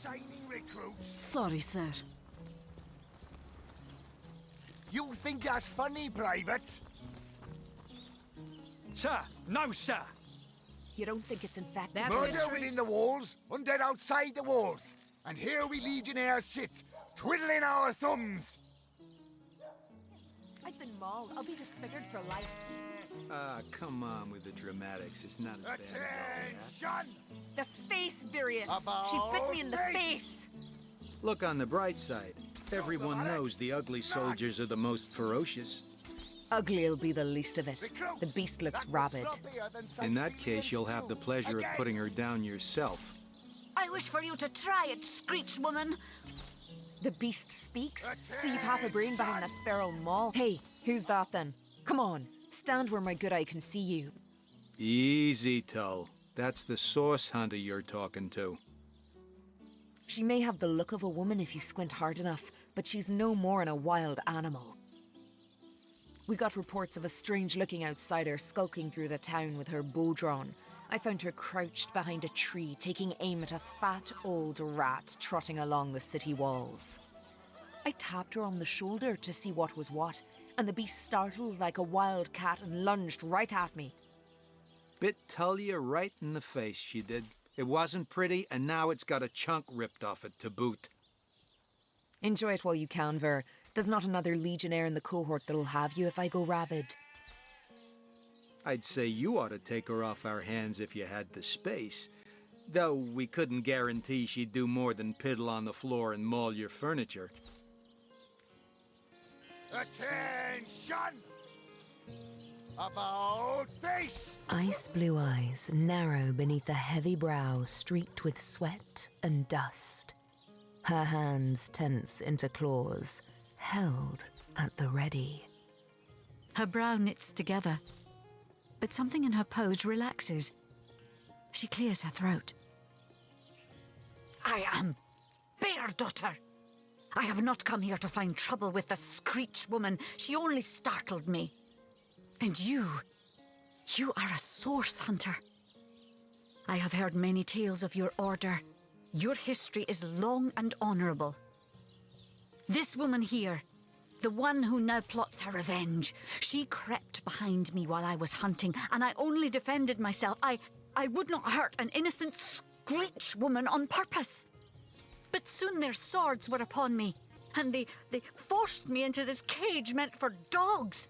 shining recruits. Sorry, sir. You think that's funny, Private? Sir! No, sir! You don't think it's infected? Murder within the walls, undead outside the walls. And here we Legionnaires sit, twiddling our thumbs. I've been mauled. I'll be disfigured for life. Ah, come on with the dramatics. It's not as bad as all that. Attention! The face, Virius! She bit me in the face! Look on the bright side. Everyone knows the ugly soldiers are the most ferocious. Ugly'll be the least of it. The beast looks rabid. In that case, you'll have the pleasure of putting her down yourself. I wish for you to try it, Screech woman! The beast speaks? So you've half a brain behind that feral maul? Hey, who's that then? Come on, stand where my good eye can see you. Easy, Tull. That's the source hunter you're talking to. She may have the look of a woman if you squint hard enough, but she's no more than a wild animal. We got reports of a strange-looking outsider skulking through the town with her bow drawn. I found her crouched behind a tree, taking aim at a fat old rat trotting along the city walls. I tapped her on the shoulder to see what was what, and the beast startled like a wild cat and lunged right at me. Bit Tullia right in the face, she did. It wasn't pretty, and now it's got a chunk ripped off it to boot. Enjoy it while you can, Ver. There's not another Legionnaire in the cohort that'll have you if I go rabid. I'd say you ought to take her off our hands if you had the space. Though we couldn't guarantee she'd do more than piddle on the floor and maul your furniture. Attention! About face! Ice blue eyes narrow beneath a heavy brow streaked with sweat and dust. Her hands tense into claws, held at the ready. Her brow knits together, but something in her pose relaxes. She clears her throat. I am Bear Daughter. I have not come here to find trouble with the Screech woman. She only startled me. And you are a source hunter. I have heard many tales of your order. Your history is long and honorable. This woman here, the one who now plots her revenge, she crept behind me while I was hunting, and I only defended myself. I would not hurt an innocent Screech woman on purpose. But soon their swords were upon me, and they forced me into this cage meant for dogs.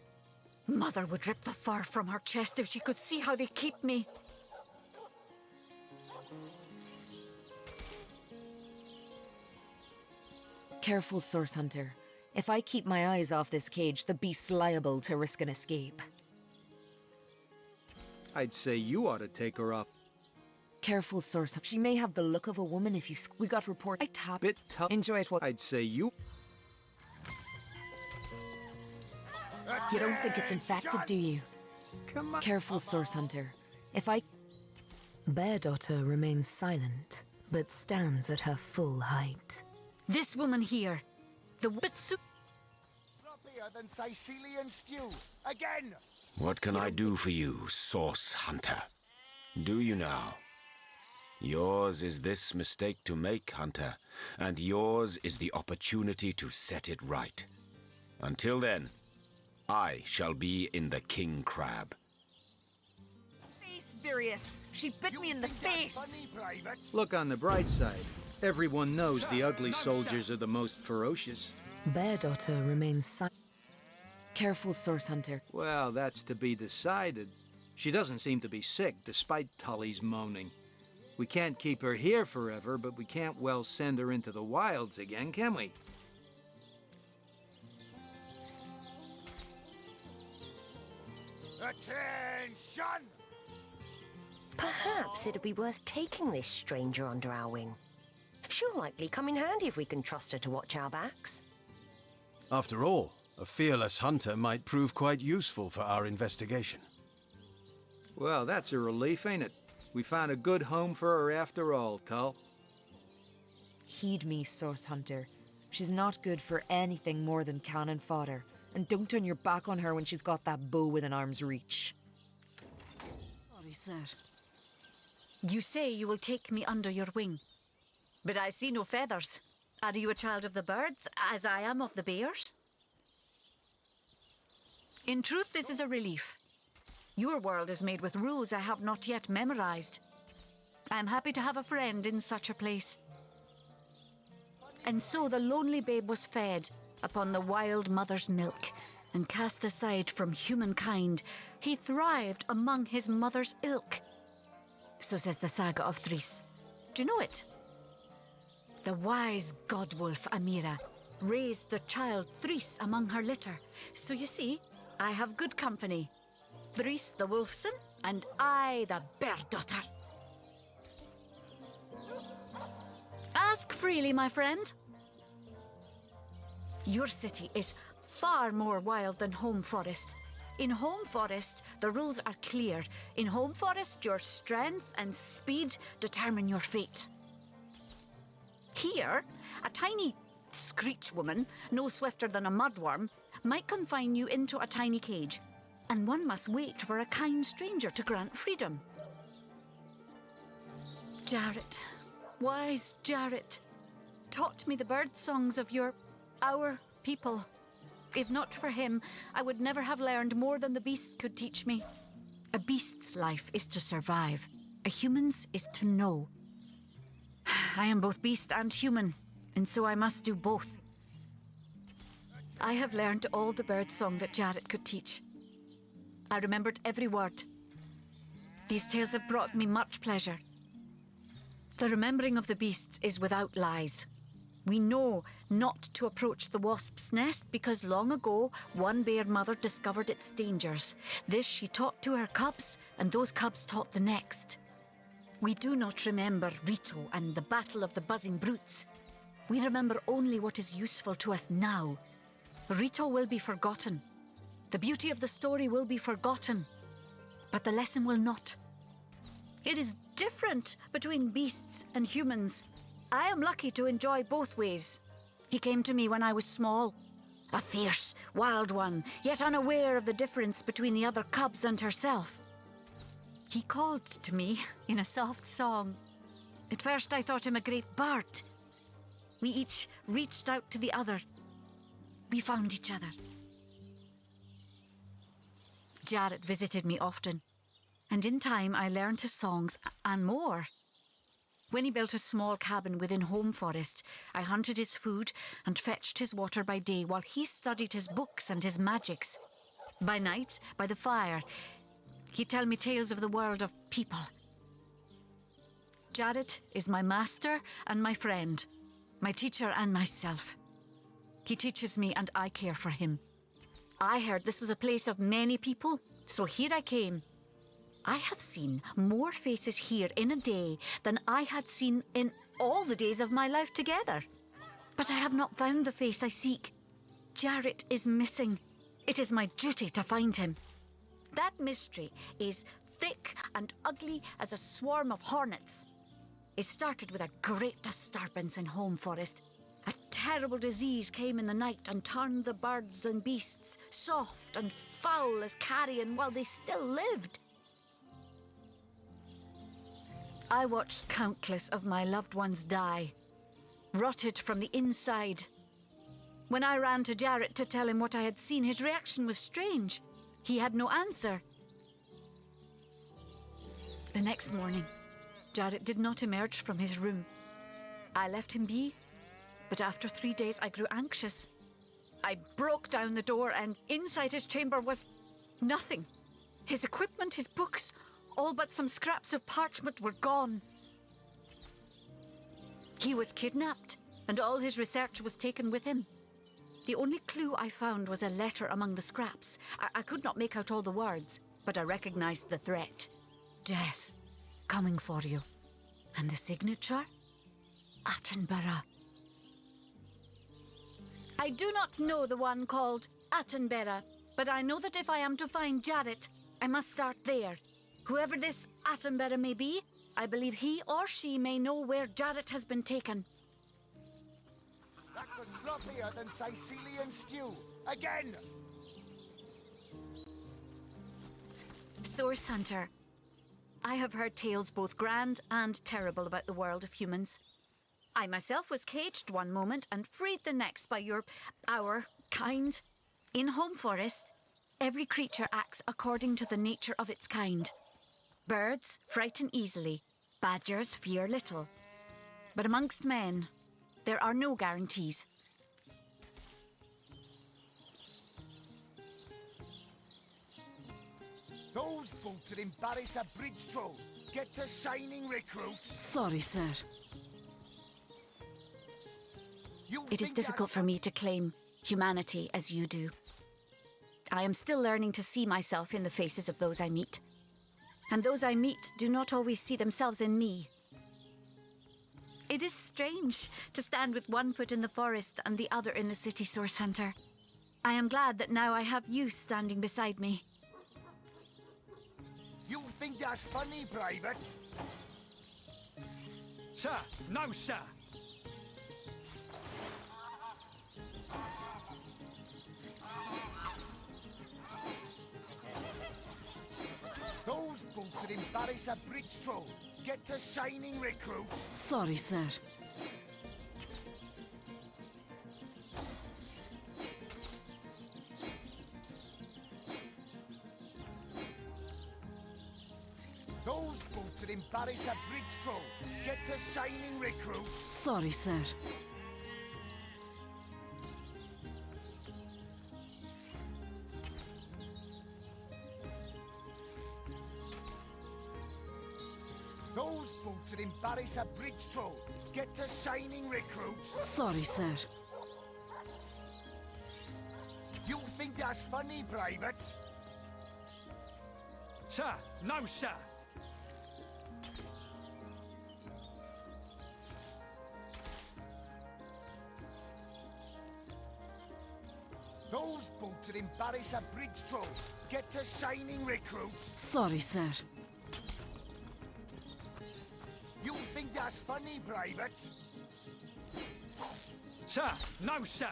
Mother would rip the fur from her chest if she could see how they keep me. Careful, Source Hunter. If I keep my eyes off this cage, the beast's liable to risk an escape. I'd say you ought to take her off. Careful, Source Hunter. She may have the look of a woman if you... We got report. I tap. Bit tough. Enjoy it while... I'd say you... You don't think it's infected, do you? Come on. Careful, Source Hunter. If I... Bear Daughter remains silent, but stands at her full height. This woman here, the Bitsu... Floppier than Cyseal stew. Again! What can I do for you, Source Hunter? Do you now? Yours is this mistake to make, Hunter, and yours is the opportunity to set it right. Until then, I shall be in the King Crab. Face, Virius! She bit me in the face! Funny, Private? Look on the bright side. Everyone knows the ugly soldiers are the most ferocious. Bear Daughter remains silent. Careful, Source Hunter. Well, that's to be decided. She doesn't seem to be sick, despite Tully's moaning. We can't keep her here forever, but we can't well send her into the wilds again, can we? Attention! Perhaps it'd be worth taking this stranger under our wing. She'll likely come in handy if we can trust her to watch our backs. After all, a fearless hunter might prove quite useful for our investigation. Well, that's a relief, ain't it? We found a good home for her after all, Tull. Heed me, Source Hunter. She's not good for anything more than cannon fodder. And don't turn your back on her when she's got that bow within arm's reach. Sorry, sir. You say you will take me under your wing. But I see no feathers. Are you a child of the birds, as I am of the bears? In truth, this is a relief. Your world is made with rules I have not yet memorized. I am happy to have a friend in such a place. And so the lonely babe was fed upon the wild mother's milk, and cast aside from humankind, he thrived among his mother's ilk. So says the saga of Threes. Do you know it? The wise godwolf Amira raised the child Threes among her litter. So you see, I have good company. Threes the wolfson, and I the bear daughter. Ask freely, my friend. Your city is far more wild than Home Forest. In Home Forest, the rules are clear. In Home Forest, your strength and speed determine your fate. Here, a tiny screech woman, no swifter than a mudworm, might confine you into a tiny cage, and one must wait for a kind stranger to grant freedom. Jarrett, wise Jarrett, taught me the bird songs of our people. If not for him, I would never have learned more than the beasts could teach me. A beast's life is to survive. A human's is to know. I am both beast and human, and so I must do both. I have learned all the bird song that Jarrett could teach. I remembered every word. These tales have brought me much pleasure. The remembering of the beasts is without lies. We know not to approach the wasp's nest because long ago one bear mother discovered its dangers. This she taught to her cubs, and those cubs taught the next. We do not remember Rito and the battle of the buzzing brutes. We remember only what is useful to us now. Rito will be forgotten. The beauty of the story will be forgotten, but the lesson will not. It is different between beasts and humans. I am lucky to enjoy both ways. He came to me when I was small, a fierce, wild one, yet unaware of the difference between the other cubs and herself. He called to me in a soft song. At first I thought him a great bird. We each reached out to the other. We found each other. Jarrett visited me often, and in time I learned his songs and more. When he built a small cabin within Home Forest, I hunted his food and fetched his water by day while he studied his books and his magics. By night, by the fire, he'd tell me tales of the world of people. Jarrett is my master and my friend, my teacher and myself. He teaches me and I care for him. I heard this was a place of many people, so here I came. I have seen more faces here in a day than I had seen in all the days of my life together. But I have not found the face I seek. Jarrett is missing. It is my duty to find him. That mystery is thick and ugly as a swarm of hornets. It started with a great disturbance in Home Forest. A terrible disease came in the night and turned the birds and beasts soft and foul as carrion while they still lived. I watched countless of my loved ones die, rotted from the inside. When I ran to Jarrett to tell him what I had seen, his reaction was strange. He had no answer. The next morning, Jarrett did not emerge from his room. I left him be, but after 3 days I grew anxious. I broke down the door, and inside his chamber was nothing. His equipment, his books, all but some scraps of parchment were gone. He was kidnapped, and all his research was taken with him. The only clue I found was a letter among the scraps. I could not make out all the words, but I recognized the threat. Death, coming for you. And the signature? Attenborough. I do not know the one called Attenborough, but I know that if I am to find Jarrett, I must start there. Whoever this Attenborough may be, I believe he or she may know where Jarrett has been taken. That was sloppier than Cyseal stew. Again! Source Hunter. I have heard tales both grand and terrible about the world of humans. I myself was caged one moment and freed the next by our kind. In Home Forest, every creature acts according to the nature of its kind. Birds frighten easily, badgers fear little. But amongst men, there are no guarantees. Those boats that embarrass a bridge troll get to shining recruits. Sorry, sir. You It is think difficult for me to claim humanity as you do. I am still learning to see myself in the faces of those I meet. And those I meet do not always see themselves in me. It is strange to stand with one foot in the forest and the other in the city, Source Hunter. I am glad that now I have you standing beside me. You think that's funny, Private? Sir, no, sir. Those boats that embarrass a bridge troll get to shining recruits. Sorry, sir. Those boats that embarrass a bridge troll get to shining recruits. Sorry, sir. Those boats that embarrass a bridge troll get to shining recruits. Sorry, sir. You think that's funny, Private? Sir, no, sir. Those boats that embarrass a bridge troll get to shining recruits. Sorry, sir. You think that's funny, Private? Sir, no, sir.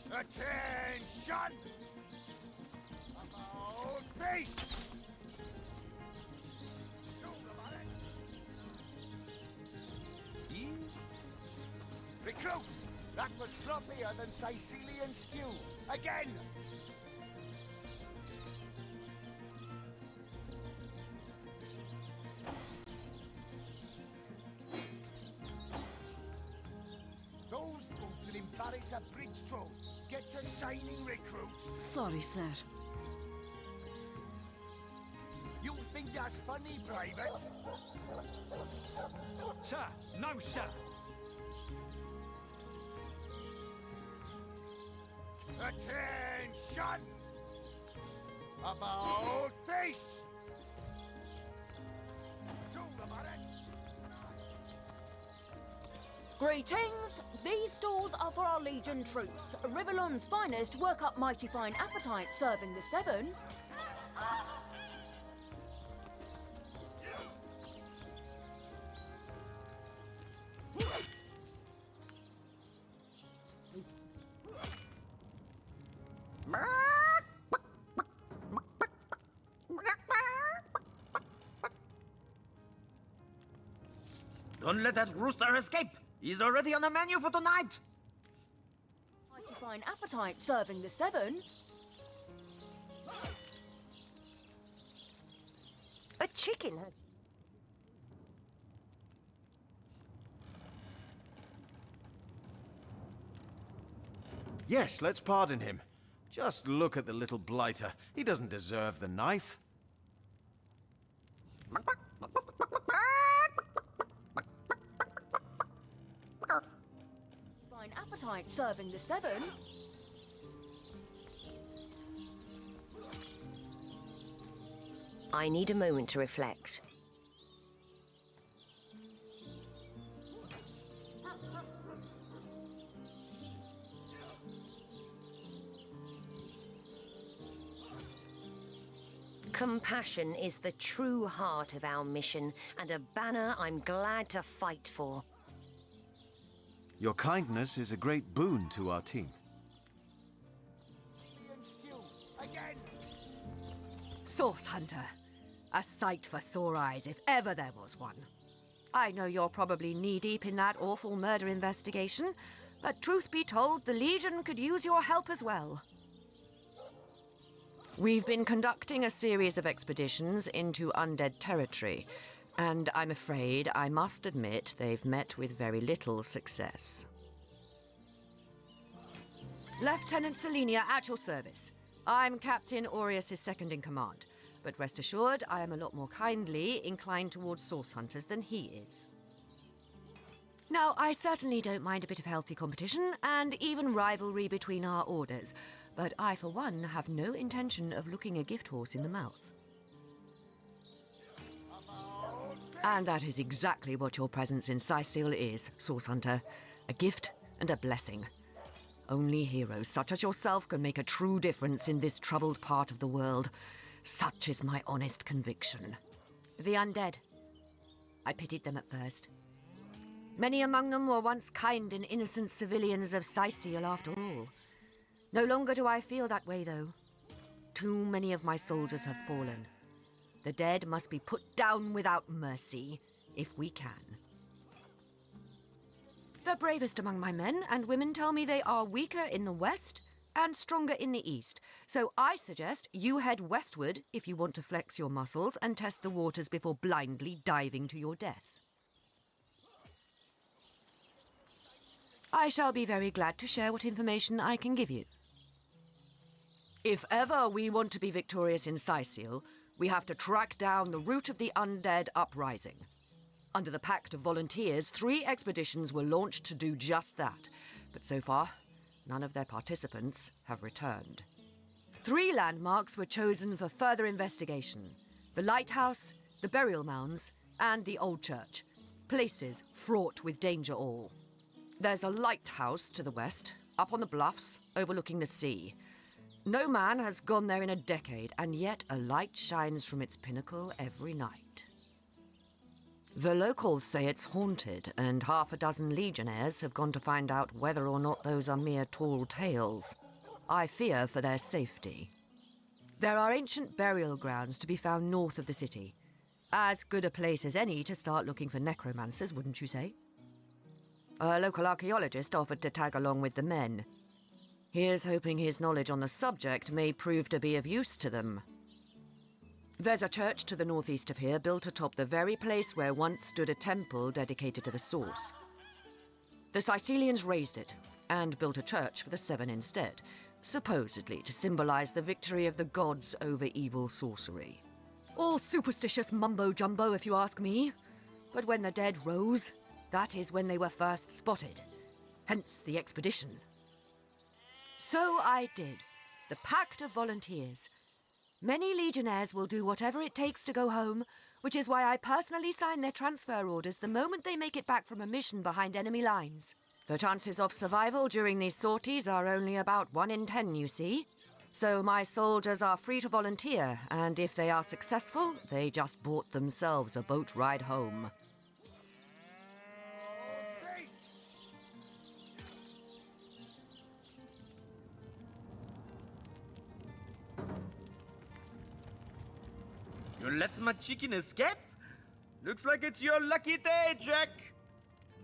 Attention! About face! Recruits! That was sloppier than Cysealian stew. Again! Those boats that embarrass a bridge troll get to shining recruits. Sorry, sir. You think that's funny, Private? Sir, no, sir. Attention! About face! To the button! Greetings! These stalls are for our Legion troops. Rivellon's finest work up mighty fine appetite serving the seven. Don't let that rooster escape! He's already on the menu for tonight! Mighty fine appetite serving the seven. A chicken has... Yes, let's pardon him. Just look at the little blighter. He doesn't deserve the knife. Fine appetite serving the seven. I need a moment to reflect. Compassion is the true heart of our mission, and a banner I'm glad to fight for. Your kindness is a great boon to our team. Stew. Again! Source Hunter, A sight for sore eyes, if ever there was one. I know you're probably knee-deep in that awful murder investigation, but truth be told, the Legion could use your help as well. We've been conducting a series of expeditions into undead territory, and I'm afraid I must admit they've met with very little success. Lieutenant Selenia, at your service. I'm Captain Aureus' second-in-command, but rest assured I am a lot more kindly inclined towards source hunters than he is. Now, I certainly don't mind a bit of healthy competition, and even rivalry between our orders, but I, for one, have no intention of looking a gift horse in the mouth. And that is exactly what your presence in Cyseal is, Source Hunter. A gift and a blessing. Only heroes such as yourself can make a true difference in this troubled part of the world. Such is my honest conviction. The undead. I pitied them at first. Many among them were once kind and innocent civilians of Cyseal after all. No longer do I feel that way, though. Too many of my soldiers have fallen. The dead must be put down without mercy, if we can. The bravest among my men and women tell me they are weaker in the west and stronger in the east, so I suggest you head westward if you want to flex your muscles and test the waters before blindly diving to your death. I shall be very glad to share what information I can give you. If ever we want to be victorious in Cyseal, we have to track down the root of the undead uprising. Under the Pact of Volunteers, 3 expeditions were launched to do just that, but so far, none of their participants have returned. 3 landmarks were chosen for further investigation: the lighthouse, the burial mounds, and the old church, places fraught with danger all. There's a lighthouse to the west, up on the bluffs, overlooking the sea. No man has gone there in a decade, and yet a light shines from its pinnacle every night. The locals say it's haunted, and half a dozen legionnaires have gone to find out whether or not those are mere tall tales. I fear for their safety. There are ancient burial grounds to be found north of the city. As good a place as any to start looking for necromancers, wouldn't you say? A local archaeologist offered to tag along with the men. Here's hoping his knowledge on the subject may prove to be of use to them. There's a church to the northeast of here, built atop the very place where once stood a temple dedicated to the Source. The Cysealians razed it, and built a church for the 7 instead, supposedly to symbolize the victory of the gods over evil sorcery. All superstitious mumbo-jumbo, if you ask me. But when the dead rose, that is when they were first spotted. Hence the expedition. So I did. The Pact of Volunteers. Many legionnaires will do whatever it takes to go home, which is why I personally sign their transfer orders the moment they make it back from a mission behind enemy lines. The chances of survival during these sorties are only about 1 in 10, you see. So my soldiers are free to volunteer, and if they are successful, they just bought themselves a boat ride home. You let my chicken escape? Looks like it's your lucky day, Jack.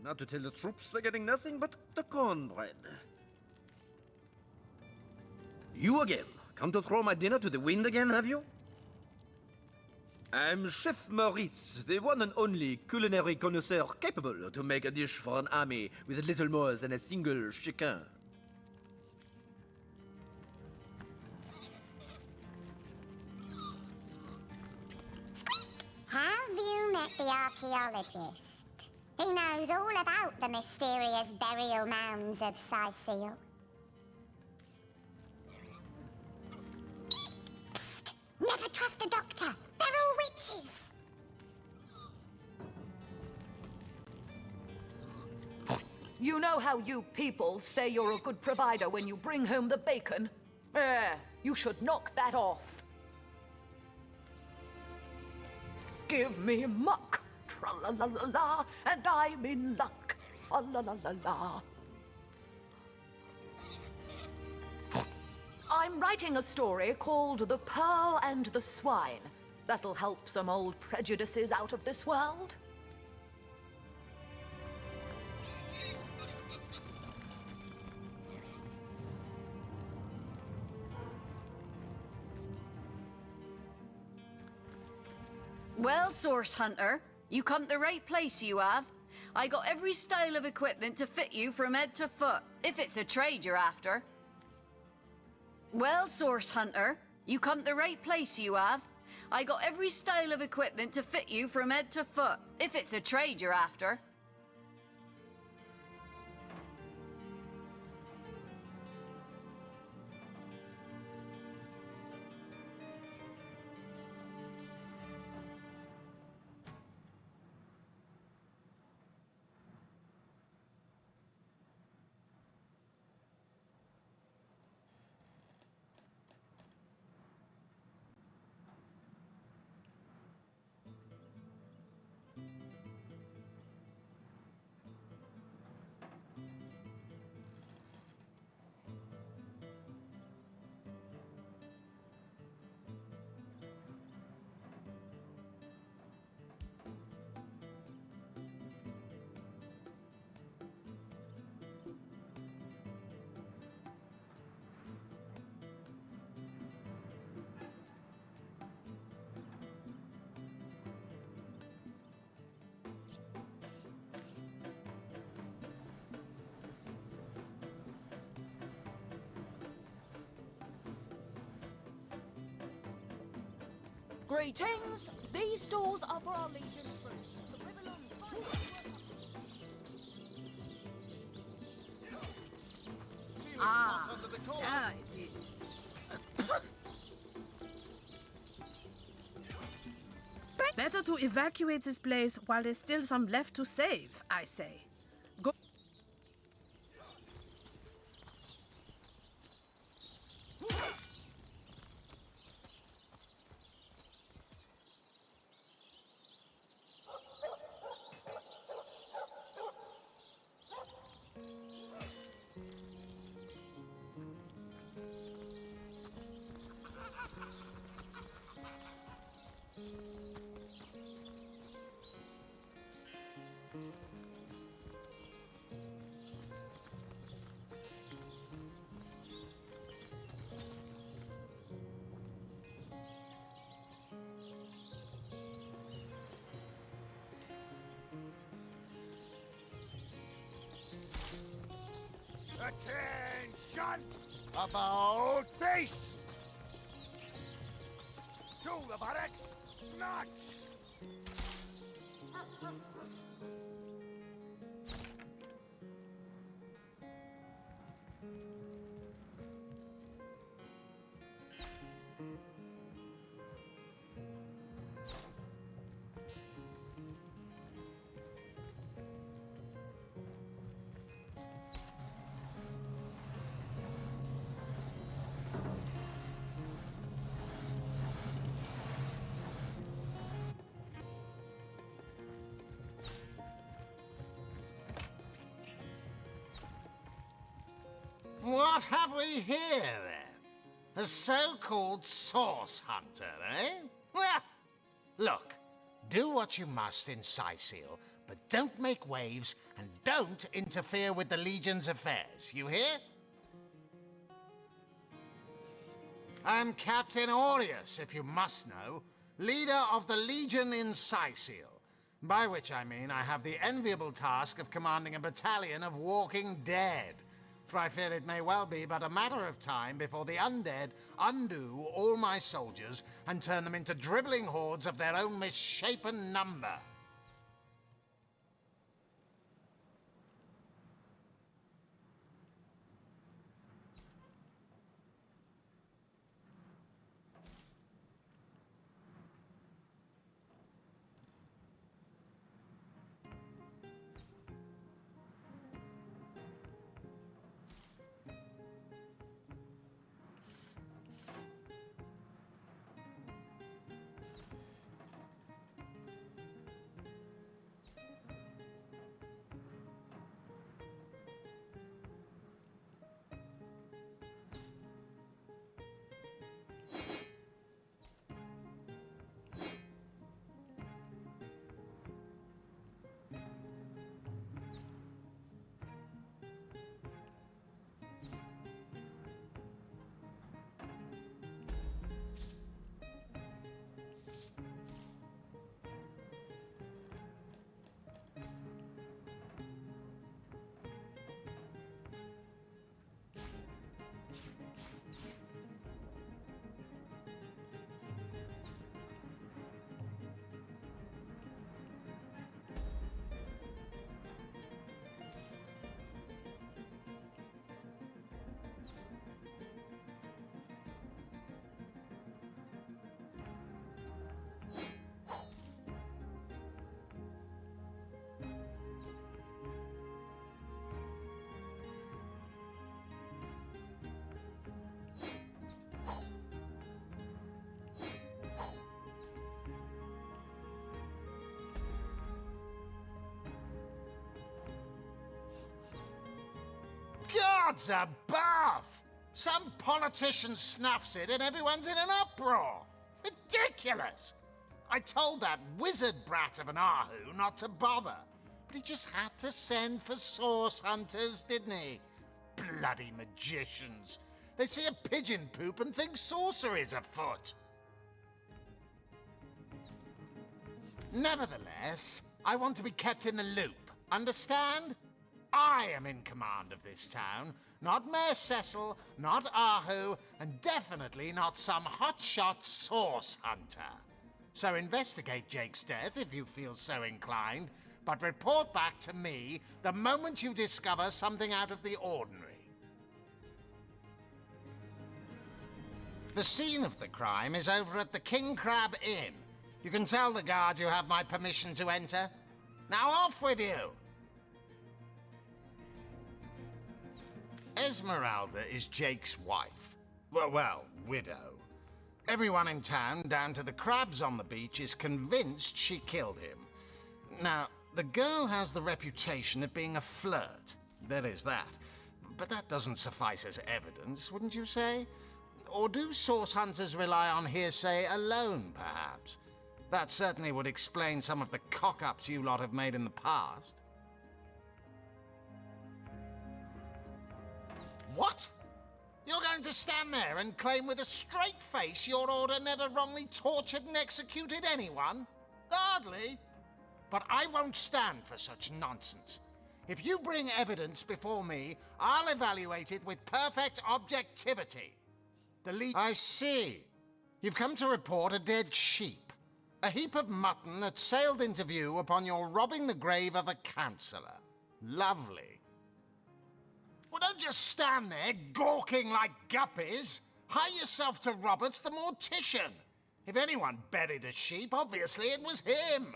Now to tell the troops they're getting nothing but the cornbread. You again. Come to throw my dinner to the wind again, have you? I'm Chef Maurice, the one and only culinary connoisseur capable to make a dish for an army with little more than a single chicken. Have you met the archaeologist? He knows all about the mysterious burial mounds of Cyseal. Never trust a doctor. They're all witches. You know how you people say you're a good provider when you bring home the bacon? You should knock that off. Give me muck, tra-la-la-la-la, and I'm in luck, fa-la-la-la-la. I'm writing a story called The Pearl and the Swine. That'll help some old prejudices out of this world. Well, Source Hunter, you come to the right place, you have. I got every style of equipment to fit you from head to foot, if it's a trade you're after. Well, Source Hunter, you come to the right place, you have. I got every style of equipment to fit you from head to foot, if it's a trade you're after. Greetings! These stores are for our Legion troops. The Riverlands There it is. Better to evacuate this place while there's still some left to save, I say. Go. Attention! About face! To the barracks! March! What have we here, then? A so-called source hunter, eh? Well, look, do what you must in Cyseal, but don't make waves and don't interfere with the Legion's affairs, you hear? I'm Captain Aureus, if you must know, leader of the Legion in Cyseal, by which I mean I have the enviable task of commanding a battalion of walking dead. For I fear it may well be but a matter of time before the undead undo all my soldiers and turn them into drivelling hordes of their own misshapen number. Gods above! Some politician snuffs it and everyone's in an uproar. Ridiculous! I told that wizard brat of an Arhu not to bother, but he just had to send for source hunters, didn't he? Bloody magicians. They see a pigeon poop and think sorcery's afoot. Nevertheless, I want to be kept in the loop. Understand? I am in command of this town, not Mayor Cecil, not Arhu, and definitely not some hotshot source hunter. So investigate Jake's death if you feel so inclined, but report back to me the moment you discover something out of the ordinary. The scene of the crime is over at the King Crab Inn. You can tell the guard you have my permission to enter. Now off with you! Esmeralda is Jake's wife. Well, widow. Everyone in town, down to the crabs on the beach, is convinced she killed him. Now, the girl has the reputation of being a flirt. There is that. But that doesn't suffice as evidence, wouldn't you say? Or do source hunters rely on hearsay alone, perhaps? That certainly would explain some of the cock-ups you lot have made in the past. What? You're going to stand there and claim with a straight face your order never wrongly tortured and executed anyone? Hardly. But I won't stand for such nonsense. If you bring evidence before me, I'll evaluate it with perfect objectivity. I see. You've come to report a dead sheep. A heap of mutton that sailed into view upon your robbing the grave of a councillor. Lovely. Well, don't just stand there gawking like guppies. Hire yourself to Roberts the mortician. If anyone buried a sheep, obviously it was him.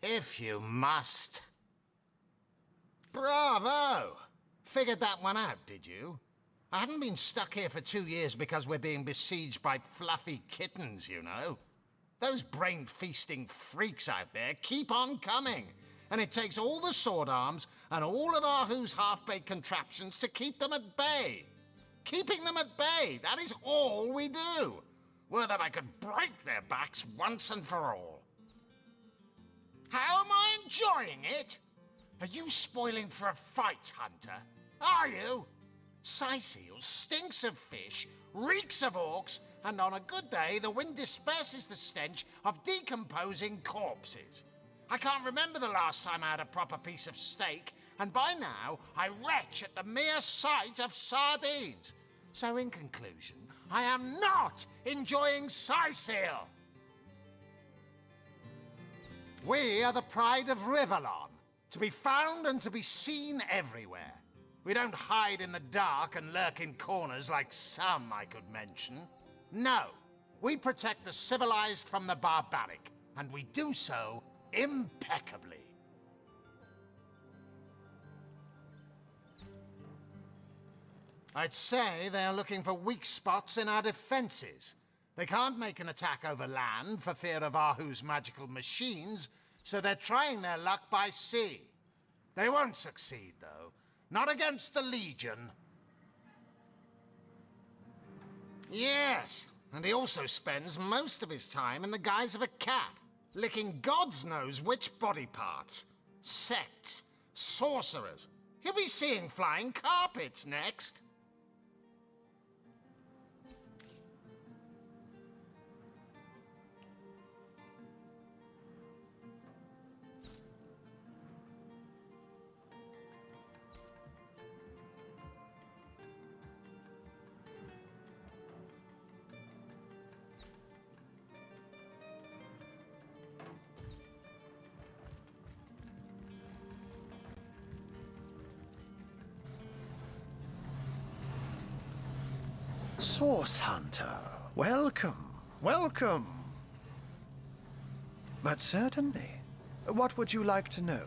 If you must. Bravo! Figured that one out, did you? I haven't been stuck here for 2 years because we're being besieged by fluffy kittens, you know. Those brain-feasting freaks out there keep on coming, and it takes all the sword arms and all of Arhu's half-baked contraptions to keep them at bay. Keeping them at bay, that is all we do. Were that I could break their backs once and for all. How am I enjoying it? Are you spoiling for a fight, Hunter? Are you? Cyseal stinks of fish, reeks of orcs, and on a good day the wind disperses the stench of decomposing corpses. I can't remember the last time I had a proper piece of steak, and by now I retch at the mere sight of sardines. So in conclusion, I am not enjoying Cyseal. We are the pride of Rivellon, to be found and to be seen everywhere. We don't hide in the dark and lurk in corners like some I could mention. No, we protect the civilized from the barbaric, and we do so impeccably. I'd say they're looking for weak spots in our defenses. They can't make an attack over land for fear of Arhu's magical machines, so they're trying their luck by sea. They won't succeed, though. Not against the Legion. Yes, and he also spends most of his time in the guise of a cat, licking God's knows which body parts. Sects, sorcerers. He'll be seeing flying carpets next. Source Hunter, welcome, welcome. But certainly, what would you like to know?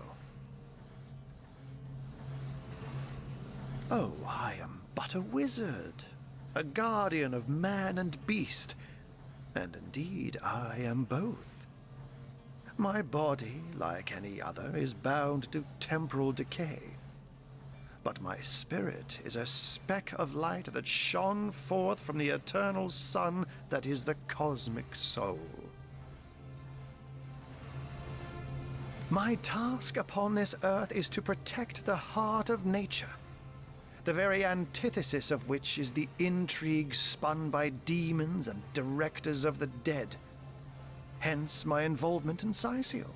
Oh, I am but a wizard, a guardian of man and beast, and indeed I am both. My body, like any other, is bound to temporal decay. But my spirit is a speck of light that shone forth from the eternal sun that is the cosmic soul. My task upon this earth is to protect the heart of nature, the very antithesis of which is the intrigue spun by demons and directors of the dead. Hence my involvement in Cyseal.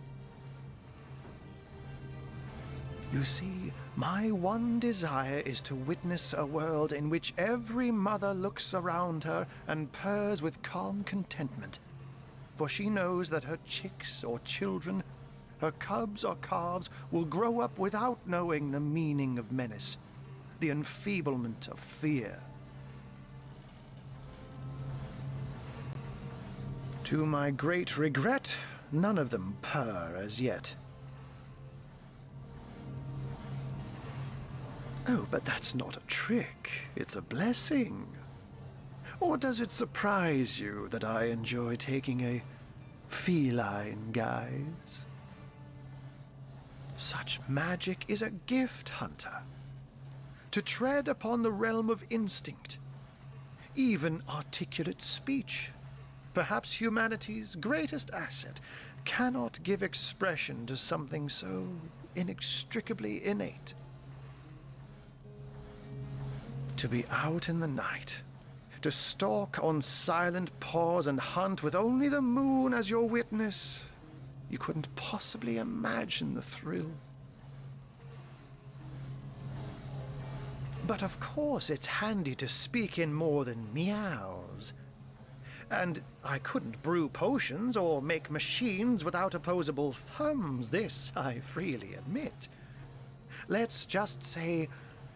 You see, my one desire is to witness a world in which every mother looks around her and purrs with calm contentment, for she knows that her chicks or children, her cubs or calves, will grow up without knowing the meaning of menace, the enfeeblement of fear. To my great regret, none of them purr as yet. Oh, but that's not a trick. It's a blessing. Or does it surprise you that I enjoy taking a feline guise? Such magic is a gift, Hunter. To tread upon the realm of instinct, even articulate speech, perhaps humanity's greatest asset, cannot give expression to something so inextricably innate. To be out in the night, to stalk on silent paws and hunt with only the moon as your witness, you couldn't possibly imagine the thrill. But of course it's handy to speak in more than meows. And I couldn't brew potions or make machines without opposable thumbs, this I freely admit. Let's just say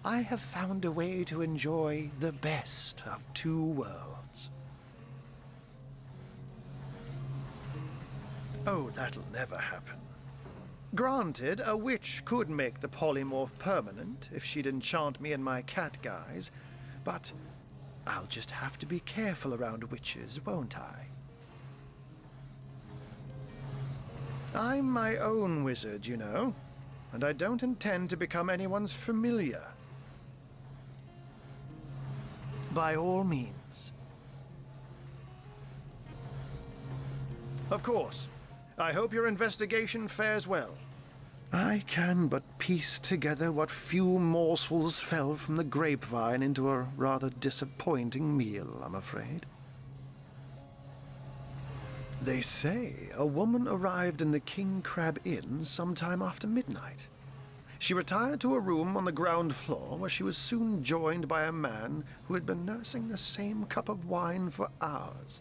I have found a way to enjoy the best of two worlds. Oh, that'll never happen. Granted, a witch could make the polymorph permanent if she'd enchant me in my cat guise, but I'll just have to be careful around witches, won't I? I'm my own wizard, you know, and I don't intend to become anyone's familiar. By all means. Of course. I hope your investigation fares well. I can but piece together what few morsels fell from the grapevine into a rather disappointing meal, I'm afraid. They say a woman arrived in the King Crab Inn sometime after midnight. She retired to a room on the ground floor where she was soon joined by a man who had been nursing the same cup of wine for hours.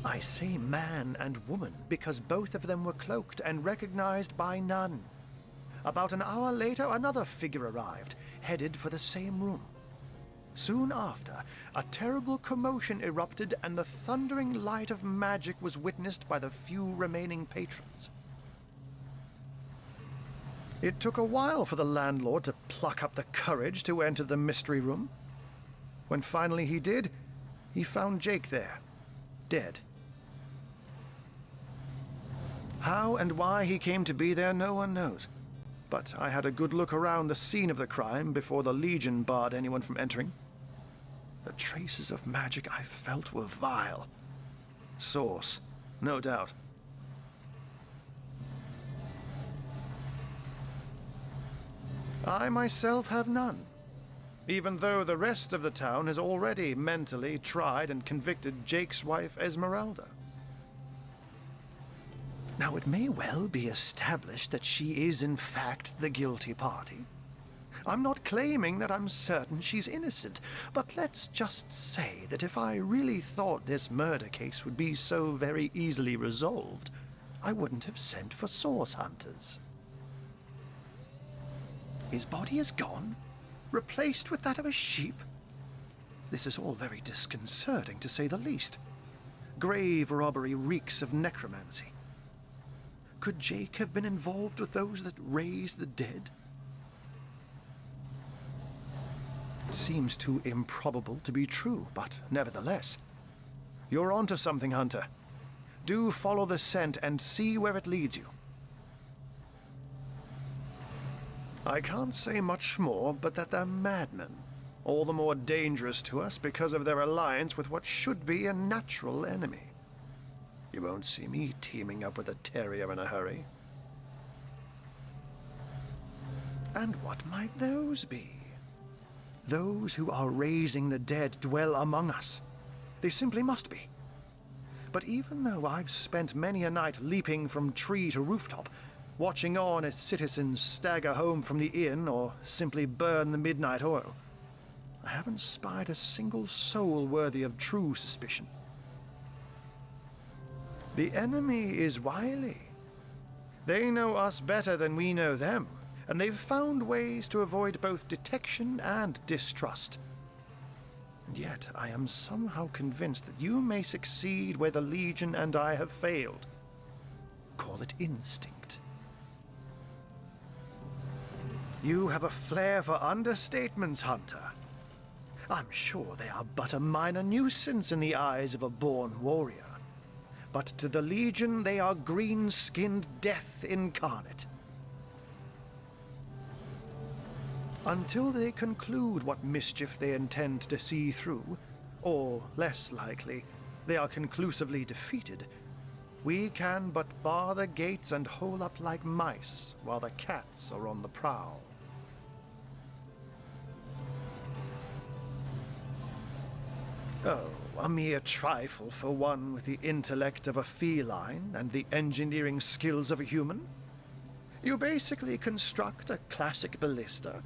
I say man and woman because both of them were cloaked and recognized by none. About an hour later, another figure arrived, headed for the same room. Soon after, a terrible commotion erupted and the thundering light of magic was witnessed by the few remaining patrons. It took a while for the landlord to pluck up the courage to enter the mystery room. When finally he did, he found Jake there, dead. How and why he came to be there, no one knows. But I had a good look around the scene of the crime before the Legion barred anyone from entering. The traces of magic I felt were vile. Source, no doubt. I myself have none, even though the rest of the town has already mentally tried and convicted Jake's wife Esmeralda. Now, it may well be established that she is in fact the guilty party. I'm not claiming that I'm certain she's innocent, but let's just say that if I really thought this murder case would be so very easily resolved, I wouldn't have sent for source hunters. His body is gone, replaced with that of a sheep. This is all very disconcerting, to say the least. Grave robbery reeks of necromancy. Could Jake have been involved with those that raise the dead? It seems too improbable to be true, but nevertheless, you're onto something, Hunter. Do follow the scent and see where it leads you. I can't say much more, but that they're madmen. All the more dangerous to us because of their alliance with what should be a natural enemy. You won't see me teaming up with a terrier in a hurry. And what might those be? Those who are raising the dead dwell among us. They simply must be. But even though I've spent many a night leaping from tree to rooftop, watching on as citizens stagger home from the inn or simply burn the midnight oil, I haven't spied a single soul worthy of true suspicion. The enemy is wily. They know us better than we know them, and they've found ways to avoid both detection and distrust. And yet, I am somehow convinced that you may succeed where the Legion and I have failed. Call it instinct. You have a flair for understatements, Hunter. I'm sure they are but a minor nuisance in the eyes of a born warrior. But to the Legion, they are green-skinned death incarnate. Until they conclude what mischief they intend to see through, or, less likely, they are conclusively defeated, we can but bar the gates and hole up like mice while the cats are on the prowl. Oh, a mere trifle for one with the intellect of a feline and the engineering skills of a human. You basically construct a classic ballista,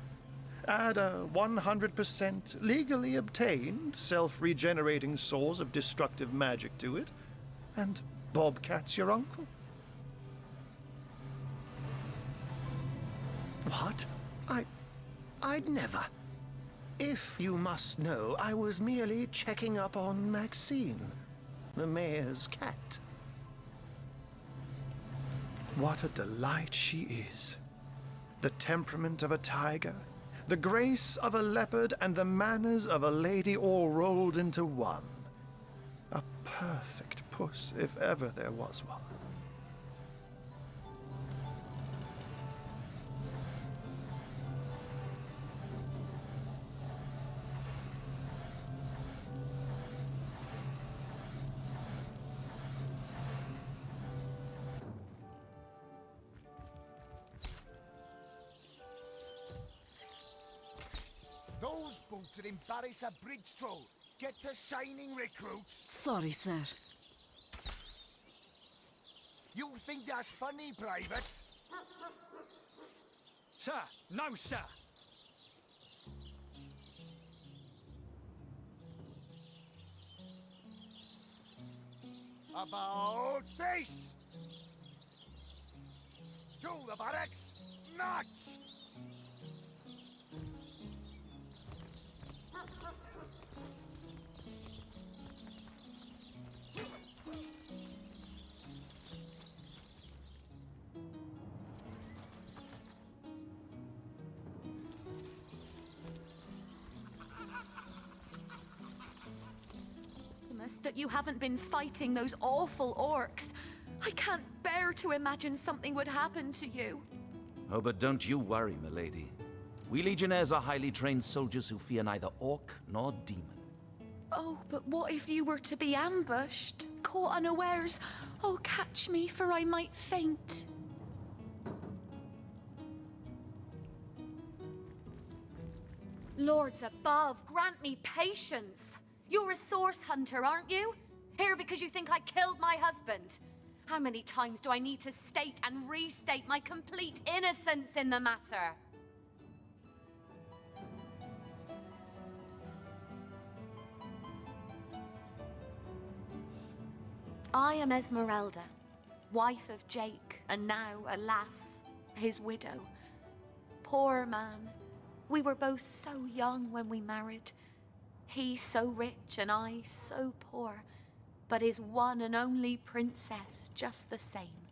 add a 100% legally obtained self-regenerating source of destructive magic to it, and Bobcat's your uncle. What? I'd never. If you must know, I was merely checking up on Maxine, the mayor's cat. What a delight she is. The temperament of a tiger, the grace of a leopard, and the manners of a lady all rolled into one. A perfect puss, if ever there was one. Those boots would embarrass a bridge troll. Get to shining, recruits. Sorry, sir. You think that's funny, Private? Sir, no, sir. About face! To the barracks! March! That you haven't been fighting those awful orcs. I can't bear to imagine something would happen to you. Oh, but don't you worry, milady. We Legionnaires are highly trained soldiers who fear neither orc nor demon. Oh, but what if you were to be ambushed, caught unawares? Oh, catch me, for I might faint. Lords above, grant me patience. You're a source hunter, aren't you? Here because you think I killed my husband. How many times do I need to state and restate my complete innocence in the matter? I am Esmeralda, wife of Jake, and now, alas, his widow. Poor man. We were both so young when we married. He so rich and I so poor, but his one and only princess just the same.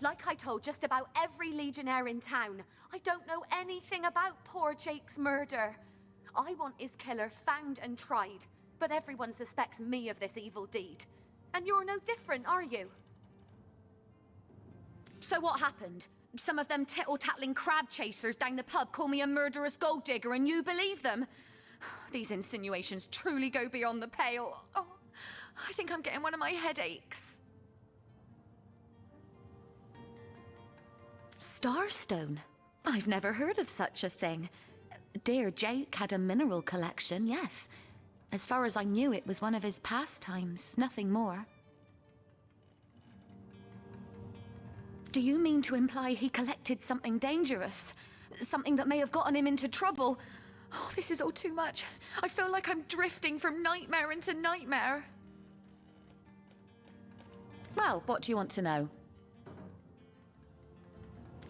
Like I told just about every Legionnaire in town, I don't know anything about poor Jake's murder. I want his killer found and tried, but everyone suspects me of this evil deed. And you're no different, are you? So what happened? Some of them tittle-tattling crab chasers down the pub call me a murderous gold digger and you believe them? These insinuations truly go beyond the pale. Oh, I think I'm getting one of my headaches. Starstone? I've never heard of such a thing. Dear Jake had a mineral collection, yes. As far as I knew, it was one of his pastimes, nothing more. Do you mean to imply he collected something dangerous? Something that may have gotten him into trouble? Oh, this is all too much. I feel like I'm drifting from nightmare into nightmare. Well, what do you want to know?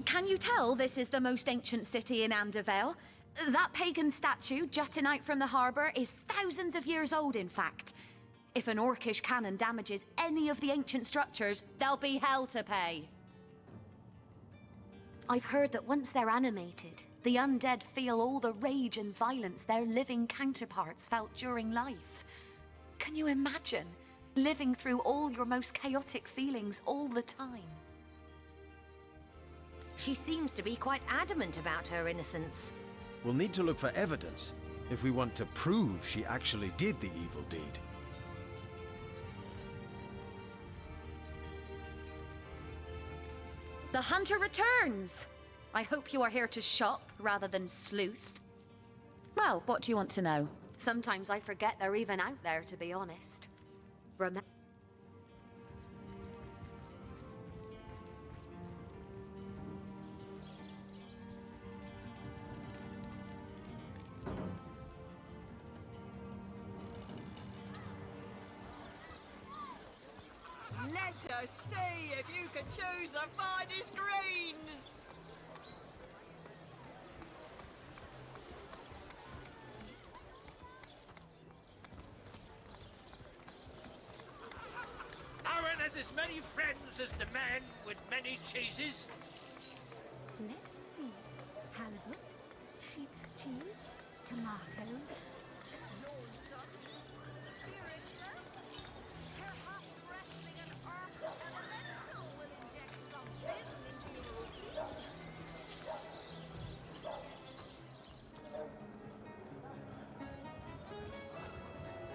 Can you tell this is the most ancient city in Andervale? That pagan statue jutting out from the harbour is thousands of years old, in fact. If an orcish cannon damages any of the ancient structures, there'll be hell to pay. I've heard that once they're animated, the undead feel all the rage and violence their living counterparts felt during life. Can you imagine living through all your most chaotic feelings all the time? She seems to be quite adamant about her innocence. We'll need to look for evidence if we want to prove she actually did the evil deed. The hunter returns! I hope you are here to shop rather than sleuth. Well, what do you want to know? Sometimes I forget they're even out there, to be honest. Let us see if you can choose the finest greens! No one has as many friends as the man with many cheeses. Let's see. Halibut, sheep's cheese, tomatoes.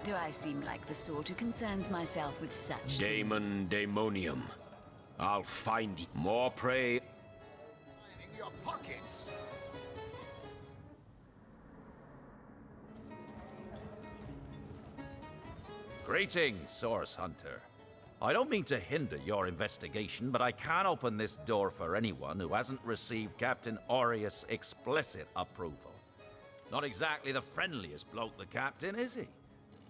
Do I seem like the sort who concerns myself with such? Daemon Daemonium. I'll find more prey. In your pockets. Greetings, Source Hunter. I don't mean to hinder your investigation, but I can't open this door for anyone who hasn't received Captain Aureus' explicit approval. Not exactly the friendliest bloke, the Captain, is he?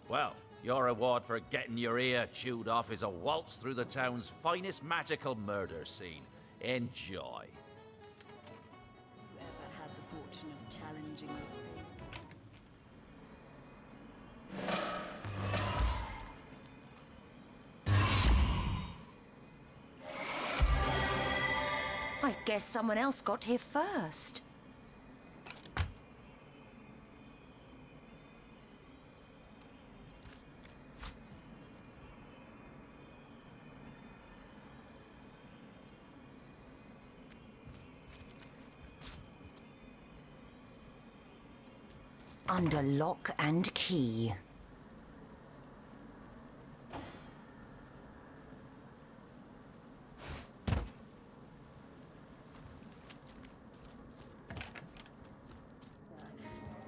Well, your reward for getting your ear chewed off is a waltz through the town's finest magical murder scene. Enjoy. Whoever had the fortune of challenging I guess someone else got here first. Under lock and key.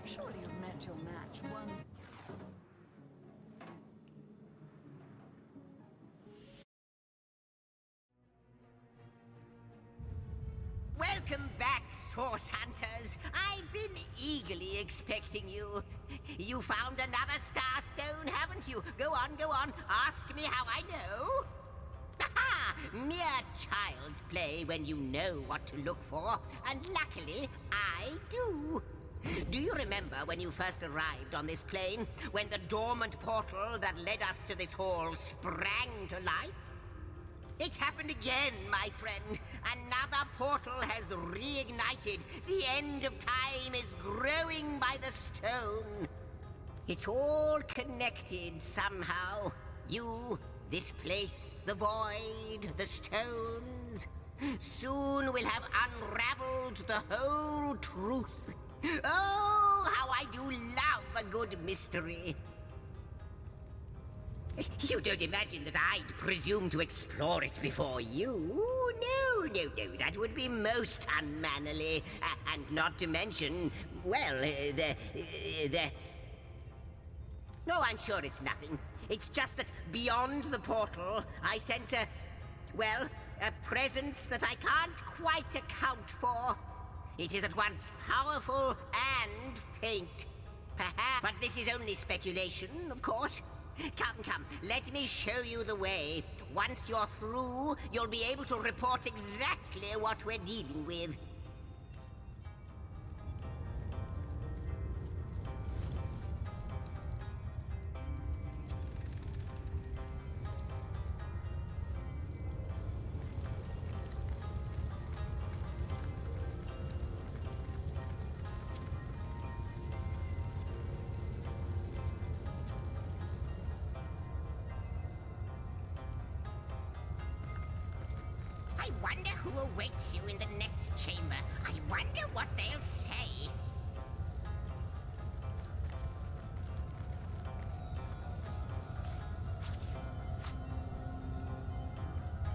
Surely you've met your match once. Welcome back, Source Hunters. I've been eagerly expecting you. You found another Starstone, haven't you? Go on, ask me how I know. Aha! Mere child's play when you know what to look for, and luckily, I do. Do you remember when you first arrived on this plane? When the dormant portal that led us to this hall sprang to life? It's happened again, my friend. Another portal has reignited. The end of time is growing by the stone. It's all connected somehow. You, This place, the void, the stones. Soon we'll have unraveled the whole truth. Oh, how I do love a good mystery. You don't imagine that I'd presume to explore it before you? No, that would be most unmannerly. And not to mention, well, No, I'm sure it's nothing. It's just that beyond the portal, I sense a presence that I can't quite account for. It is at once powerful and faint. Perhaps, but this is only speculation, of course. Come, let me show you the way. Once you're through, you'll be able to report exactly what we're dealing with. I wonder who awaits you in the next chamber. I wonder what they'll say.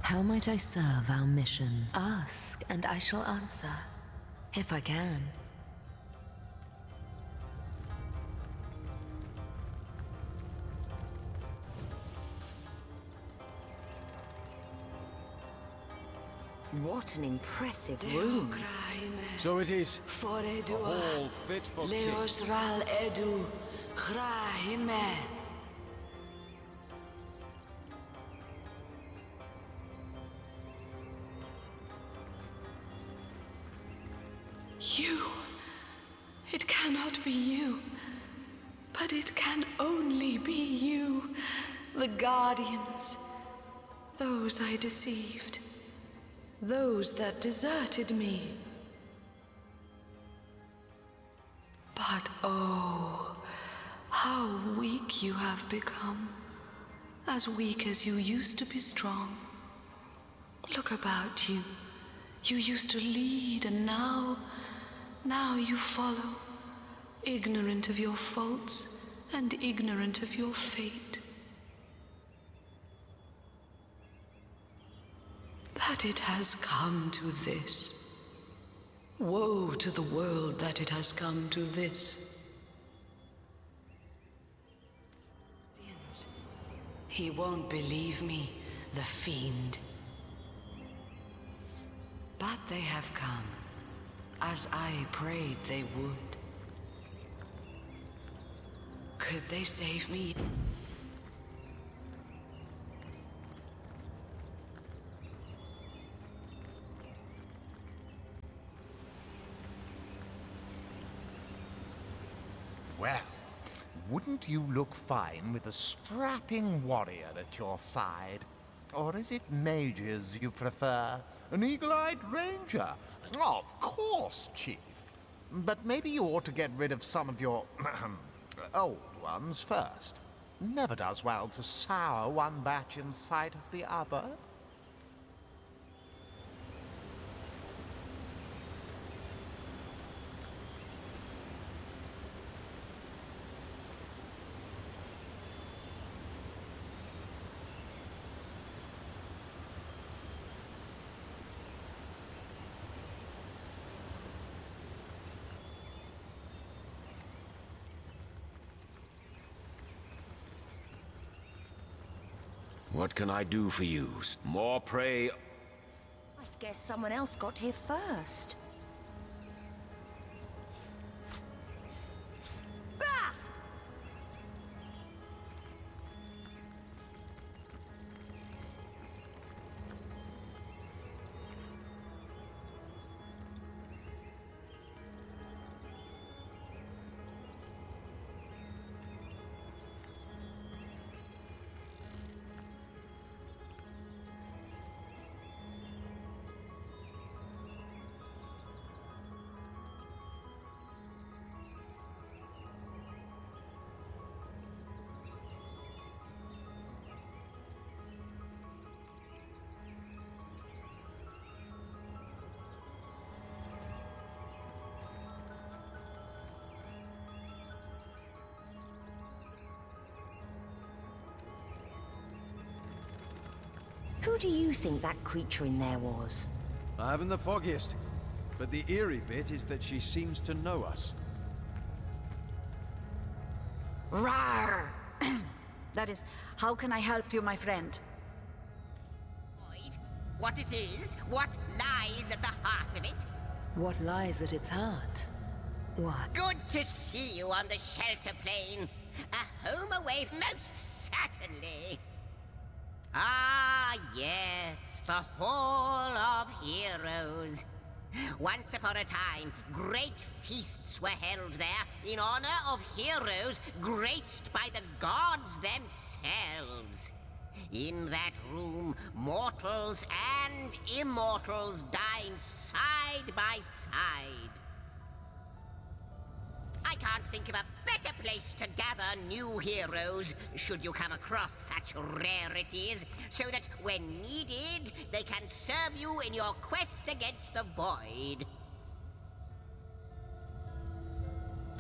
How might I serve our mission? Ask, and I shall answer, if I can. What an impressive room. So it is a hall fit for kings. You. It cannot be you. But it can only be you. The Guardians. Those I deceived. Those that deserted me. But oh, how weak you have become. As weak as you used to be strong. Look about you. You used to lead, and now you follow, ignorant of your faults and ignorant of your fate. That it has come to this. Woe to the world that it has come to this. He won't believe me, the fiend. But they have come, as I prayed they would. Could they save me? Well, wouldn't you look fine with a strapping warrior at your side? Or is it mages you prefer? An eagle-eyed ranger? Of course, Chief. But maybe you ought to get rid of some of your old ones first. Never does well to sour one batch in sight of the other. What can I do for you? More prey? I guess someone else got here first. Who do you think that creature in there was? I haven't the foggiest. But the eerie bit is that she seems to know us. Rawr! That is, how can I help you, my friend? What it is, what lies at the heart of it. What lies at its heart? What? Good to see you on the shelter plane. A home away, most certainly. Ah, yes, the Hall of Heroes. Once upon a time, great feasts were held there in honor of heroes graced by the gods themselves. In that room, mortals and immortals dined side by side. I can't think of a better place to gather new heroes, should you come across such rarities, so that when needed, they can serve you in your quest against the Void.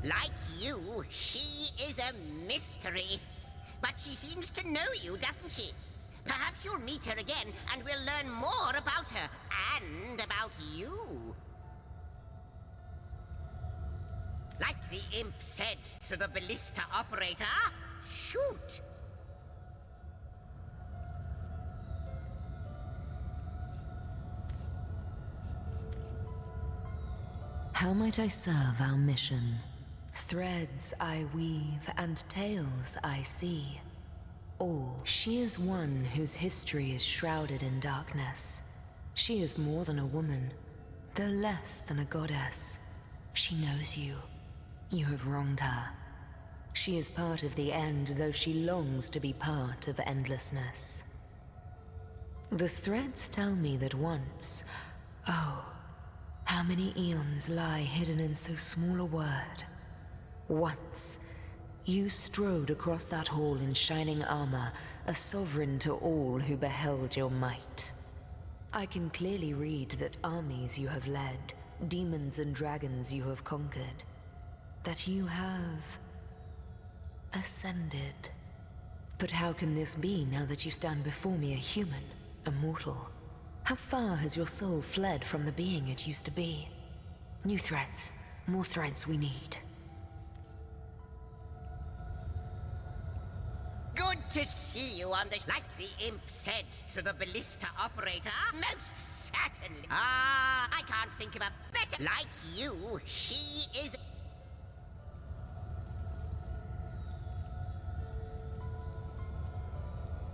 Like you, she is a mystery. But she seems to know you, doesn't she? Perhaps you'll meet her again, and we'll learn more about her, and about you. Like the imp said to the ballista operator, shoot! How might I serve our mission? Threads I weave and tales I see. All. She is one whose history is shrouded in darkness. She is more than a woman, though less than a goddess. She knows you. You have wronged her. She is part of the end, though she longs to be part of endlessness. The threads tell me that once, oh, how many eons lie hidden in so small a word. Once, you strode across that hall in shining armor, a sovereign to all who beheld your might. I can clearly read that armies you have led, demons and dragons you have conquered, that you have ascended. But how can this be now that you stand before me a human, a mortal? How far has your soul fled from the being it used to be? New threads, more threads we need. Good to see you on the... Like the imp said to the ballista operator, most certainly. Ah, I can't think of a better... Like you, she is...